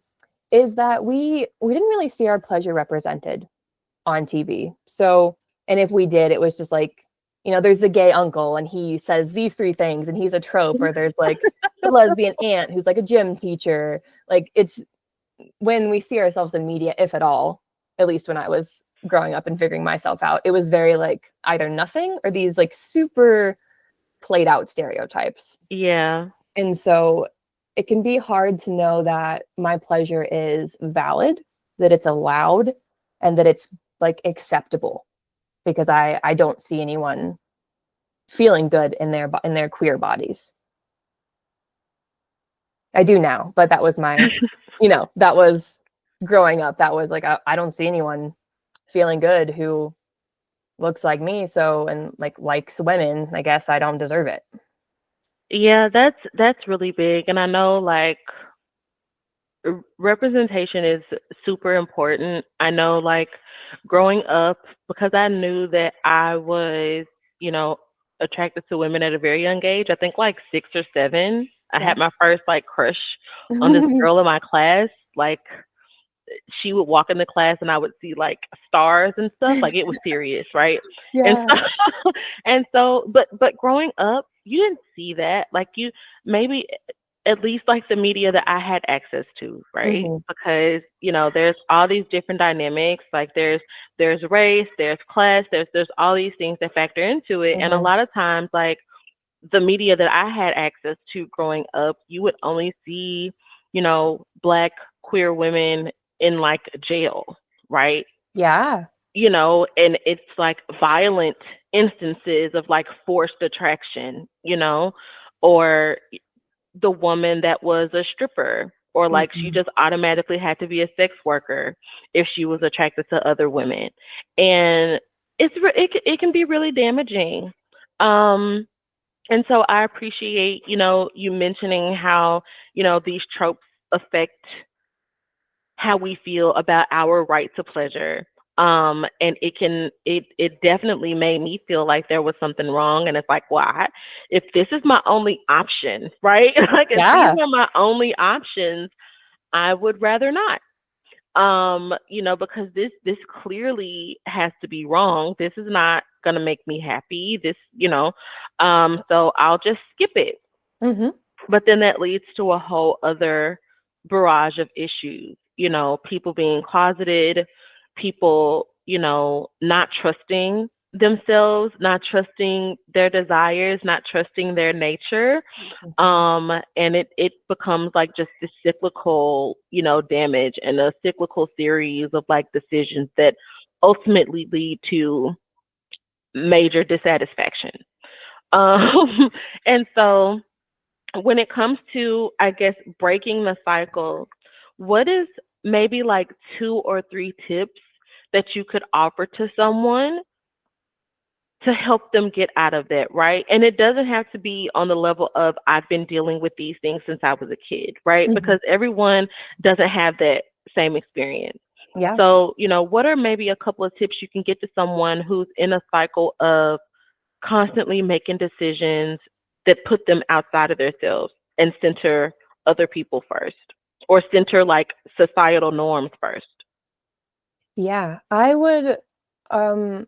is that we didn't really see our pleasure represented on TV. So, and if we did, it was just like, there's the gay uncle and he says these three things and he's a trope, or there's like the lesbian aunt who's like a gym teacher. Like it's when we see ourselves in media, if at all, at least when I was growing up and figuring myself out, it was very like either nothing or these like super played out stereotypes. Yeah. And so it can be hard to know that my pleasure is valid, that it's allowed, and that it's like acceptable, because I don't see anyone feeling good in their queer bodies. I do now, but that was that was growing up. That was like I don't see anyone feeling good who looks like me, so and like likes women. I guess I don't deserve it. Yeah, that's really big. And I know like representation is super important. I know, like, growing up, because I knew that I was, you know, attracted to women at a very young age. I think like 6 or 7. I Yeah. had my first like crush on this girl in my class. Like, she would walk into class and I would see like stars and stuff. Like, it was serious, right? And Yeah. so, but growing up, you didn't see that. Like, you maybe at least like the media that I had access to, right? Mhm. Because, there's all these different dynamics. Like, there's race, there's class, there's all these things that factor into it. And a Mhm. lot of times, like, the media that I had access to growing up, you would only see, black queer women in like jail, right? Yeah. And it's like violent instances of like forced attraction, or the woman that was a stripper. or like she Mhm. just automatically had to be a sex worker if she was attracted to other women. And it can be really damaging. Um, and so I appreciate, you mentioning how, these tropes affect how we feel about our right to pleasure. And it definitely made me feel like there was something wrong. And it's like, why? If this is my only option, right? Like if these Yeah. are my only options, I would rather not. Because this clearly has to be wrong. This is not gonna make me happy. So I'll just skip it. Mhm. But then that leads to a whole other barrage of issues, people being closeted, people, not trusting themselves, not trusting their desires, not trusting their nature. Mhm. And it becomes like just this cyclical, damage and a cyclical series of like decisions that ultimately lead to major dissatisfaction. And so when it comes to, I guess, breaking the cycle, what is maybe like two or three tips that you could offer to someone to help them get out of that, right? And it doesn't have to be on the level of I've been dealing with these things since I was a kid, right? Mhm. Because everyone doesn't have that same experience. Yeah. So, what are maybe a couple of tips you can get to someone who's in a cycle of constantly making decisions that put them outside of themselves and center other people first, or center like societal norms first? Yeah. Um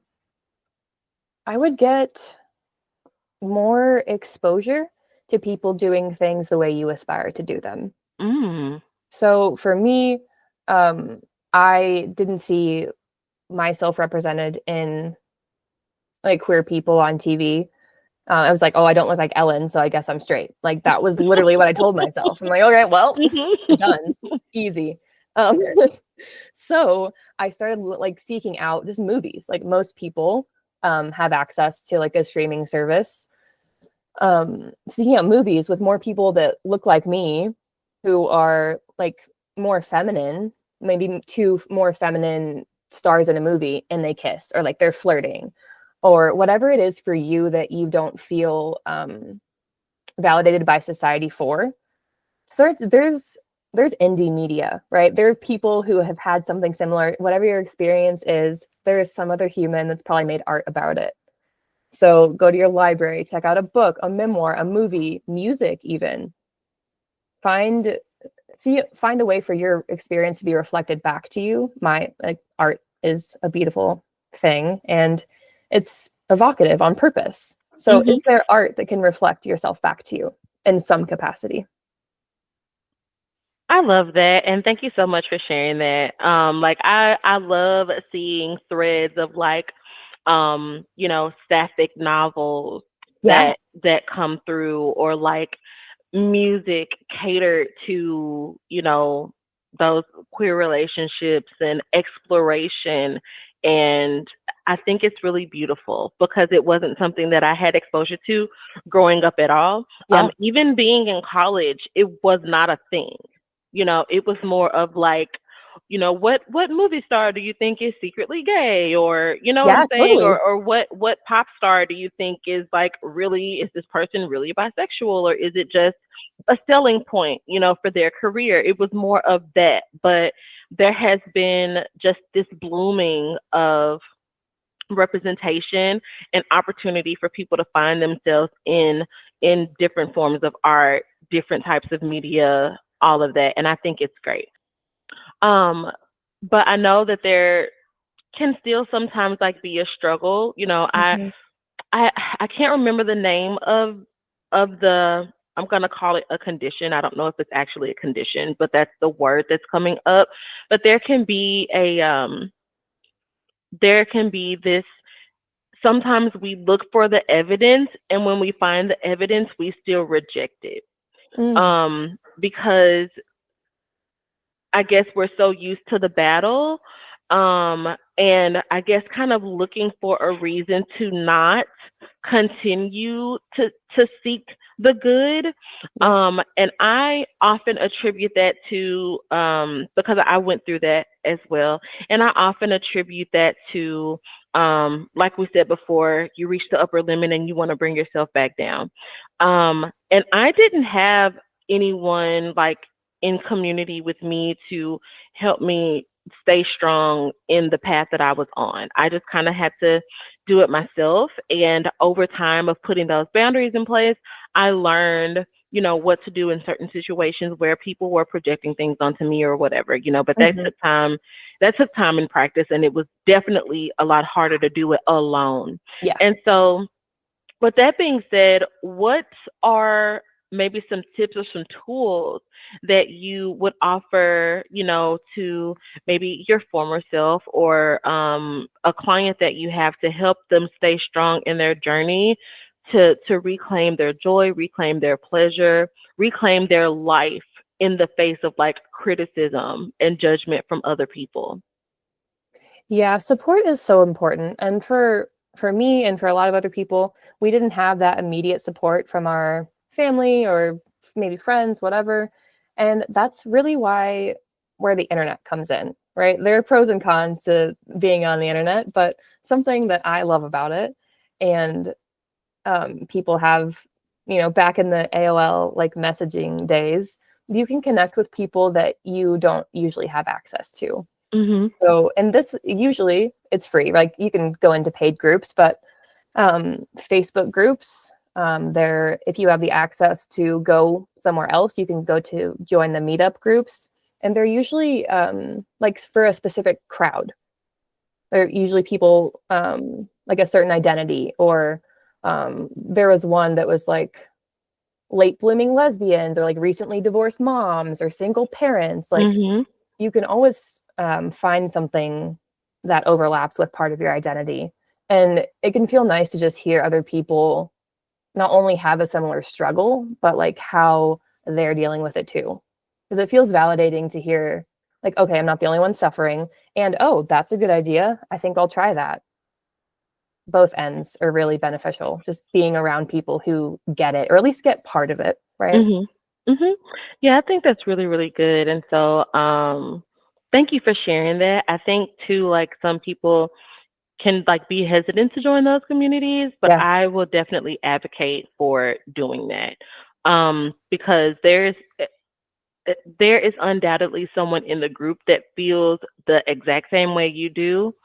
I would get more exposure to people doing things the way you aspire to do them. Mm. So for me, um, I didn't see myself represented in like queer people on TV. I was like, oh, I don't look like Ellen, so I guess I'm straight. Like that was literally what I told myself. I'm like, okay, well, done, easy. Um, so I started like seeking out just movies. Like most people have access to like a streaming service. Seeking out movies with more people that look like me, who are like more feminine, maybe two more feminine stars in a movie, and they kiss or like they're flirting or whatever it is for you that you don't feel validated by society for. So there's indie media, right? There are people who have had something similar. Whatever your experience is, there is some other human that's probably made art about it. So go to your library, check out a book, a memoir, a movie, music, even. Find find a way for your experience to be reflected back to you. My like art is a beautiful thing and it's evocative on purpose. So Hmm. is there art that can reflect yourself back to you in some capacity? I love that, and thank you so much for sharing that. Like I love seeing threads of like, sapphic novels Yeah. that come through, or like music catered to, those queer relationships and exploration. And I think it's really beautiful because it wasn't something that I had exposure to growing up at all. Yeah. Even being in college, it was not a thing. It was more of like, what movie star do you think is secretly gay, or you know what I'm Yeah, saying, totally. or what pop star do you think is like, really, is this person really bisexual, or is it just a selling point, for their career? It was more of that. But there has been just this blooming of representation and opportunity for people to find themselves in different forms of art, different types of media, all of that. And I think it's great. Um, but I know that there can still sometimes like be a struggle. Mhm. I I can't remember the name of the, I'm gonna call it a condition. I don't know if it's actually a condition, but that's the word that's coming up. But there can be this, sometimes we look for the evidence, and when we find the evidence we still reject it. Mm. Because I guess we're so used to the battle, And I guess kind of looking for a reason to not continue to seek the good. Yeah. And I often attribute that to because I went through that as well, and I often attribute that to like we said before, you reach the upper limit and you want to bring yourself back down. And I didn't have anyone like in community with me to help me stay strong in the path that I was on. I just kind of had to do it myself. And over time of putting those boundaries in place, I learned, what to do in certain situations where people were projecting things onto me or whatever, but that Hmm. took time. That took time and practice, and it was definitely a lot harder to do it alone. Yeah. And so with that being said, what are maybe some tips or some tools that you would offer, to maybe your former self or a client that you have to help them stay strong in their journey to reclaim their joy, reclaim their pleasure, reclaim their life in the face of like criticism and judgment from other people? Yeah, support is so important. And for me and for a lot of other people, we didn't have that immediate support from our family or maybe friends, whatever. And that's really where the internet comes in, right? There are pros and cons to being on the internet, but something that I love about it, and people have, back in the AOL like messaging days, you can connect with people that you don't usually have access to. Mhm. So, and this usually it's free. Like you can go into paid groups, but Facebook groups, there, if you have the access to go somewhere else, you can go to join the meetup groups, and they're usually like for a specific crowd. They're usually people like a certain identity, or there was one that was like late blooming lesbians, or like recently divorced moms, or single parents. Like Mhm. you can always find something that overlaps with part of your identity. And it can feel nice to just hear other people not only have a similar struggle, but like how they're dealing with it too. Because it feels validating to hear, like, okay, I'm not the only one suffering. And oh, that's a good idea. I think I'll try that. Both ends are really beneficial, just being around people who get it, or at least get part of it, right? Mhm. Mhm. Yeah, I think that's really, really good. And so, thank you for sharing that. I think too, like some people can like be hesitant to join those communities, but Yeah. I will definitely advocate for doing that. Because there is undoubtedly someone in the group that feels the exact same way you do,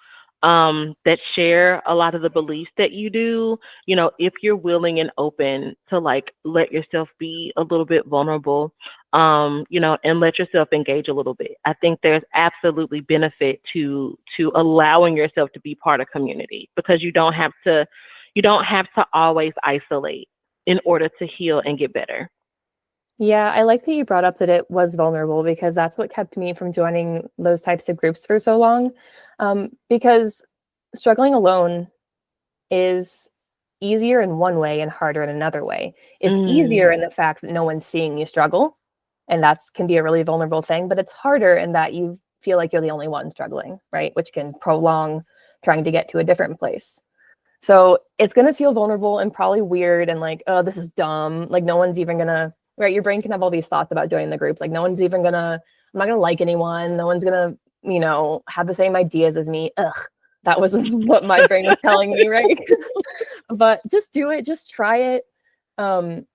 that share a lot of the beliefs that you do. If you're willing and open to like let yourself be a little bit vulnerable, and let yourself engage a little bit. I think there's absolutely benefit to allowing yourself to be part of community, because you don't have to always isolate in order to heal and get better. Yeah, I like that you brought up that it was vulnerable, because that's what kept me from joining those types of groups for so long. Because struggling alone is easier in one way and harder in another way. It's Mm, easier in the fact that no one's seeing you struggle, and that's can be a really vulnerable thing, but it's harder in that you feel like you're the only one struggling, right? Which can prolong trying to get to a different place. So it's going to feel vulnerable and probably weird and like, oh, this is dumb. Like no one's even going to, right? Your brain can have all these thoughts about joining the groups. Like no one's even going to, I'm not going to like anyone. No one's going to, have the same ideas as me. Ugh, that was what my brain was telling me, right? But just do it. Just try it. Um,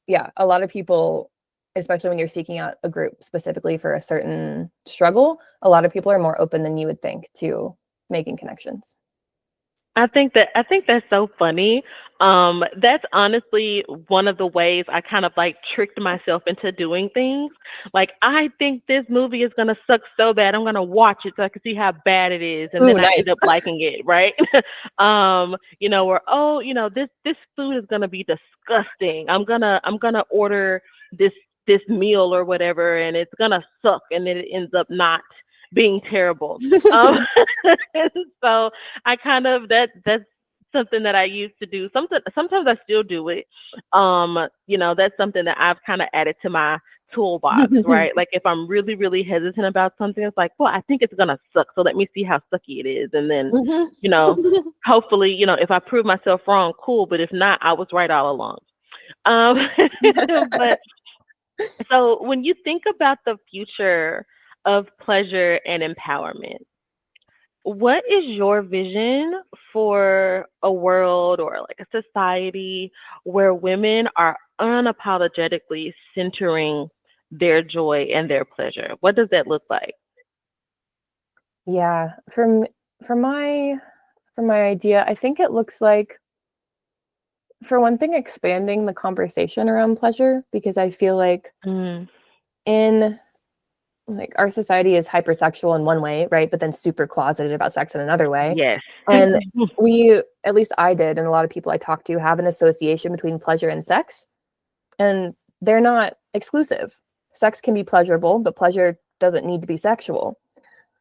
yeah, a lot of people, especially when you're seeking out a group specifically for a certain struggle, a lot of people are more open than you would think to making connections. I think that's so funny. That's honestly one of the ways I kind of like tricked myself into doing things. Like I think this movie is gonna suck so bad, I'm gonna watch it so I can see how bad it is, and Ooh, then I nice. end up liking it, right? Or oh, this food is gonna be disgusting. I'm gonna order this this meal or whatever, and it's gonna suck, and then it ends up not being terrible. Um, so I kind of that's something that I used to do. Sometimes I still do it. That's something that I've kind of added to toolbox, right? Like if I'm really, really hesitant about something, it's like, well, I think it's gonna suck, so let me see how sucky it is, and then, you know, hopefully, if I prove myself wrong, cool. But if not, I was right all along. Um, but so when you think about the future of pleasure and empowerment, what is your vision for a world or like a society where women are unapologetically centering their joy and their pleasure? What does that look like? Yeah, from my from my idea, I think it looks like, for one thing, expanding the conversation around pleasure, because I feel like Mm, in like our society is hypersexual in one way, right? But then super closeted about sex in another way. yes. And we, at least I did, and a lot of people I talk to have an association between pleasure and sex, and they're not exclusive. Sex can be pleasurable, but pleasure doesn't need to be sexual.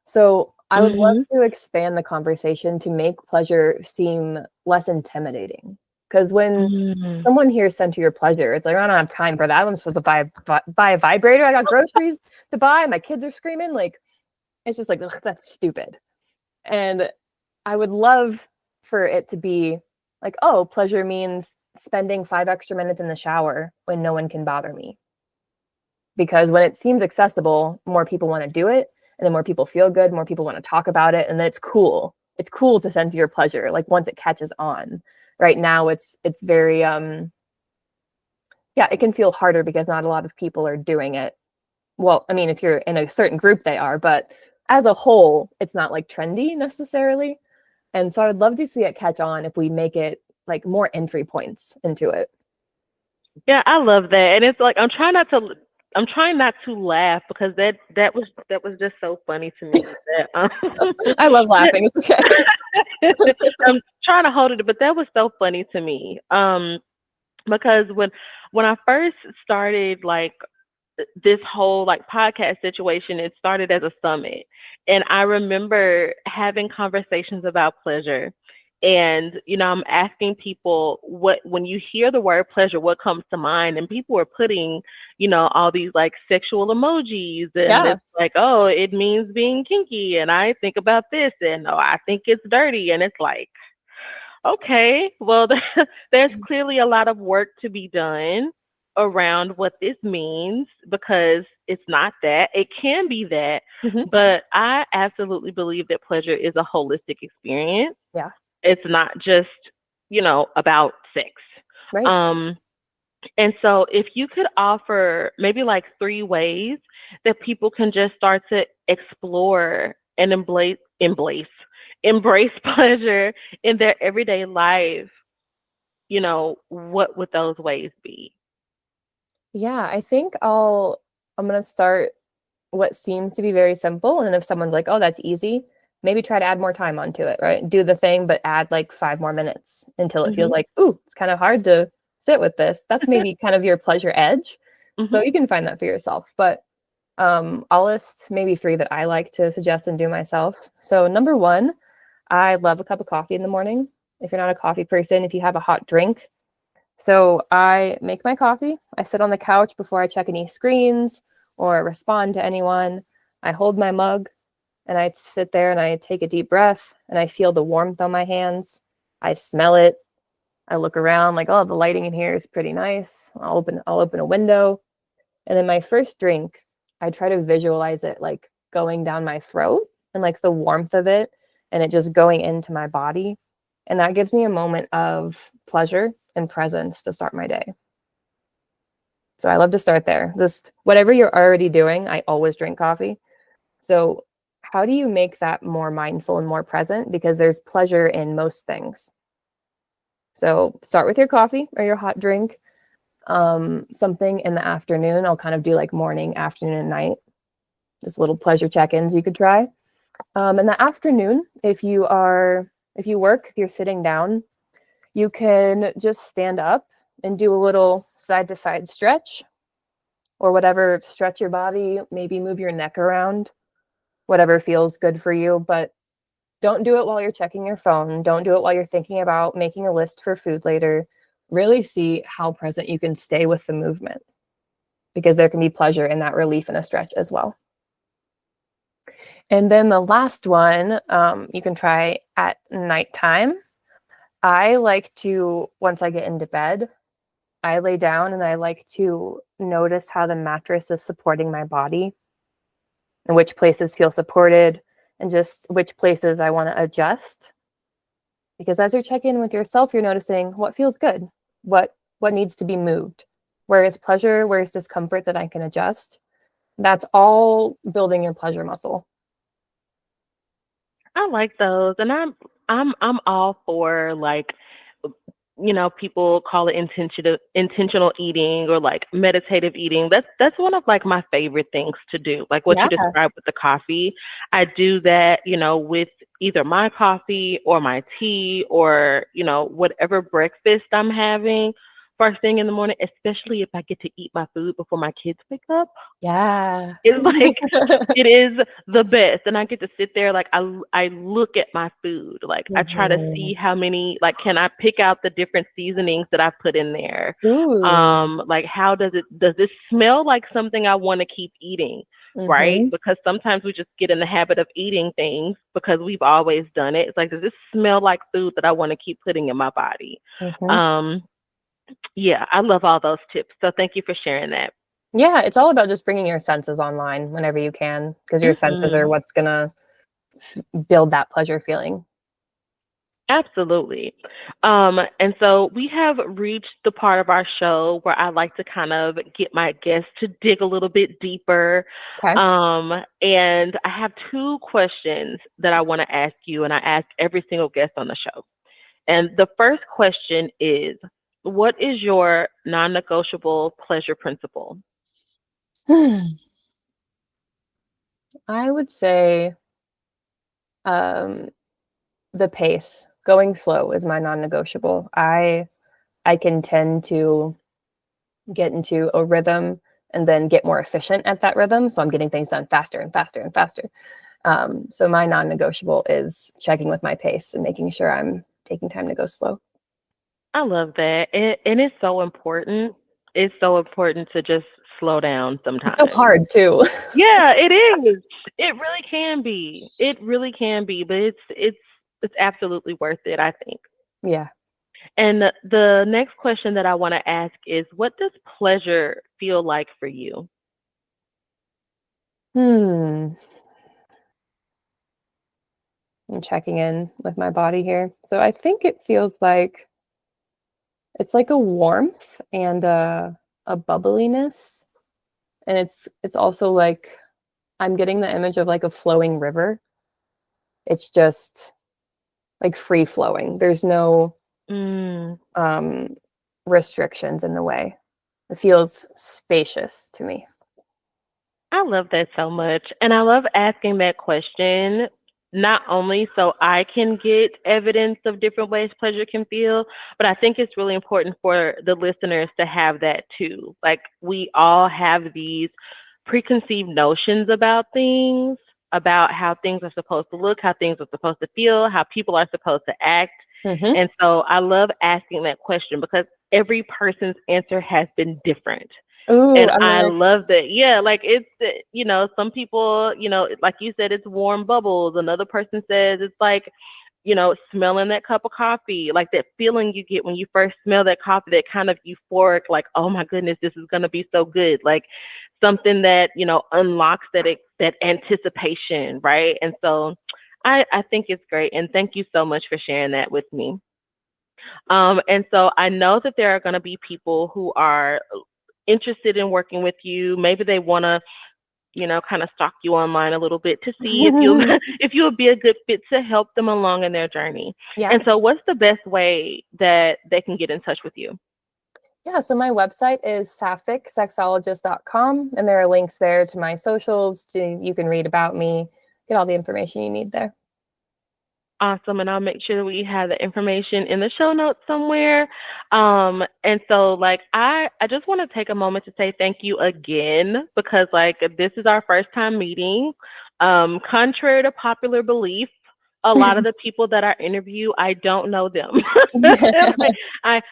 So I would love Mhm. to expand the conversation to make pleasure seem less intimidating. Because when Mm. someone hears center your pleasure, it's like, I don't have time for that. I'm supposed to buy a vibrator. I got groceries to buy. My kids are screaming. Like, it's just like, ugh, that's stupid. And I would love for it to be like, oh, pleasure means spending 5 extra minutes in the shower when no one can bother me. Because when it seems accessible, more people want to do it, and then more people feel good, more people want to talk about it, and then it's cool. It's cool to center your pleasure, like once it catches on. Right now it's very yeah, it can feel harder because not a lot of people are doing it. Well, I mean, if you're in a certain group, they are, but as a whole, it's not like trendy necessarily. And so I would love to see it catch on if we make it like more entry points into it. Yeah, I love that. And it's like I'm trying not to laugh because that was just so funny to me that I love laughing. It's okay. I'm trying to hold it, but that was so funny to me. Because when I first started like this whole like podcast situation, it started as a summit, and I remember having conversations about pleasure, and I'm asking people, what when you hear the word pleasure, what comes to mind, and people were putting all these like sexual emojis, and Yeah. it's like, oh, it means being kinky, and I think about this, and oh, I think it's dirty, and it's like, okay, well, there's clearly a lot of work to be done around what this means, because it's not that. It can be that, Hmm. but I absolutely believe that pleasure is a holistic experience. Yeah. It's not just, about sex. Right. Um, and so if you could offer maybe like three ways that people can just start to explore and embrace pleasure in their everyday life, what would those ways be? Yeah, I think I'm gonna start what seems to be very simple, and then if someone's like, "Oh, that's easy," maybe try to add more time onto it, right? Do the thing, but add like 5 more minutes until it feels Mhm. like, "Ooh, it's kind of hard to sit with this." That's maybe kind of your pleasure edge. So Mhm. you can find that for yourself. But I'll list maybe three that I like to suggest and do myself. So number one, I love a cup of coffee in the morning. If you're not a coffee person, if you have a hot drink, so I make my coffee. I sit on the couch before I check any screens or respond to anyone. I hold my mug and I sit there and I take a deep breath and I feel the warmth on my hands. I smell it. I look around like, oh, the lighting in here is pretty nice. I'll open a window. And then my first drink, I try to visualize it like going down my throat and like the warmth of it and it just going into my body. And that gives me a moment of pleasure and presence to start my day. So I love to start there. Just whatever you're already doing, I always drink coffee. So how do you make that more mindful and more present? Because there's pleasure in most things. So start with your coffee or your hot drink. Something in the afternoon, I'll kind of do like morning, afternoon, and night. Just little pleasure check-ins you could try. In the afternoon, if you're sitting down, you can just stand up and do a little side to side stretch or whatever, stretch your body, maybe move your neck around, whatever feels good for you. But don't do it while you're checking your phone. Don't do it while you're thinking about making a list for food later. Really see how present you can stay with the movement. because there can be pleasure in that relief and a stretch as well. And then the last one, you can try at nighttime. I like to, once I get into bed, I lay down and I like to notice how the mattress is supporting my body and which places feel supported and just which places I want to adjust. Because as you're checking in with yourself, you're noticing what feels good, what needs to be moved, where is pleasure, where is discomfort that I can adjust. That's all building your pleasure muscle. I like those, and I'm all for like, people call it intentional eating or like meditative eating. That's one of like my favorite things to do. Like what Yeah. you described with the coffee, I do that, with either my coffee or my tea or, whatever breakfast I'm having first thing in the morning, especially if I get to eat my food before my kids wake up. Yeah. It's like it is the best, and I get to sit there like I look at my food, like I try to see Mhm. how many, like, can I pick out the different seasonings that I put in there? Ooh. Like how does this smell like something I want to keep eating, right? Mhm. Because sometimes we just get in the habit of eating things because we've always done it. It's like, does this smell like food that I want to keep putting in my body? Mhm. Um, yeah, I love all those tips. So thank you for sharing that. Yeah, it's all about just bringing your senses online whenever you can, because your senses are Mhm. what's gonna build that pleasure feeling. Absolutely. And so we have reached the part of our show where I like to kind of get my guests to dig a little bit deeper. Okay. And I have two questions that I want to ask you, and I ask every single guest on the show. And the first question is, what is your non negotiable pleasure principle? I would say um, the pace. Going slow is my non-negotiable. I can tend to get into a rhythm and then get more efficient at that rhythm. So I'm getting things done faster and faster and faster. So my non-negotiable is checking with my pace and making sure I'm taking time to go slow. I love that. And it's so important. It's so important to just slow down It's so sometimes. hard too. Yeah, it is. It really can be. It really can be, but it's absolutely worth it, I think. Yeah. And the next question that I want to ask is, what does pleasure feel like for you? Hmm. I'm checking in with my body here. So I think it feels like it's like a warmth and a bubbliness. And it's also like I'm getting the image of like a flowing river. It's just like free flowing. There's no Mm. um restrictions in the way. It feels spacious to me. I love that so much. And I love asking that question, not only so I can get evidence of different ways pleasure can feel, but I think it's really important for the listeners to have that too. Like, we all have these preconceived notions about things, about how things are supposed to look, how things are supposed to feel, how people are supposed to act. Hmm. And so I love asking that question because every person's answer has been different. Ooh, And I'm I gonna. love that. Yeah, like it's, some people, like you said, it's warm bubbles. Another person says it's like, smelling that cup of coffee, like that feeling you get when you first smell that coffee, that kind of euphoric, like, oh my goodness, this is gonna be so good. Like something that, unlocks that anticipation, right? And so I think it's great. And thank you so much for sharing that with me. And so I know that there are going to be people who are interested in working with you. Maybe they want to, kind of stalk you online a little bit to see if you'll if you'll be a good fit to help them along in their journey. Yeah. And so, what's the best way that they can get in touch with you? Yeah, so my website is saphicsexologist.com, and there are links there to my socials. You can read about me, get all the information you need there. Awesome, and I'll make sure that we have the information in the show notes somewhere. And so, like, I just want to take a moment to say thank you again because, like, this is our first time meeting. Contrary to popular belief, a lot of the people that I interview, I don't know them. Like,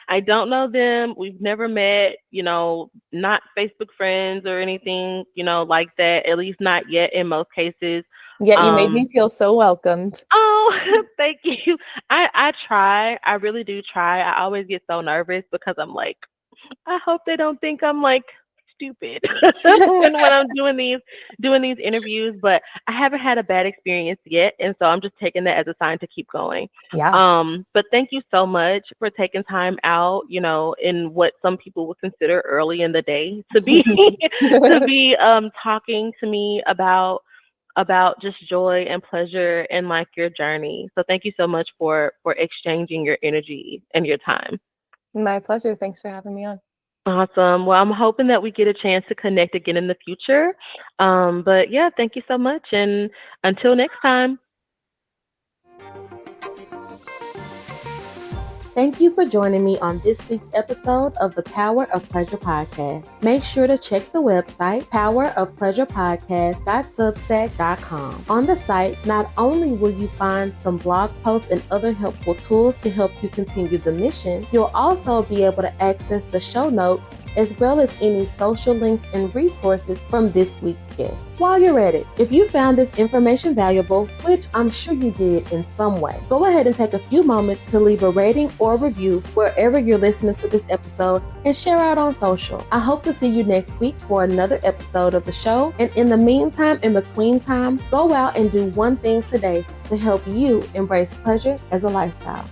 I don't know them. We've never met, not Facebook friends or anything, like that, at least not yet in most cases. Yet you made Um, me feel so welcomed. oh, thank you. I try. I really do try. I always get so nervous because I'm like, I hope they don't think I'm like stupid when I'm doing these interviews, but I haven't had a bad experience yet, and so I'm just taking that as a sign to keep going. Yeah. But thank you so much for taking time out, in what some people would consider early in the day to be to be talking to me about just joy and pleasure and like your journey. So thank you so much for exchanging your energy and your time. My pleasure. Thanks for having me on. Awesome. Well, I'm hoping that we get a chance to connect again in the future. But yeah, thank you so much. And until next time. Thank you for joining me on this week's episode of the Power of Pleasure podcast. Make sure to check the website, powerofpleasurepodcast.substack.com. On the site, not only will you find some blog posts and other helpful tools to help you continue the mission, you'll also be able to access the show notes as well as any social links and resources from this week's guest. While you're at it, if you found this information valuable, which I'm sure you did in some way, go ahead and take a few moments to leave a rating or review wherever you're listening to this episode and share out on social. I hope to see you next week for another episode of the show. And in the meantime, in between time, go out and do one thing today to help you embrace pleasure as a lifestyle.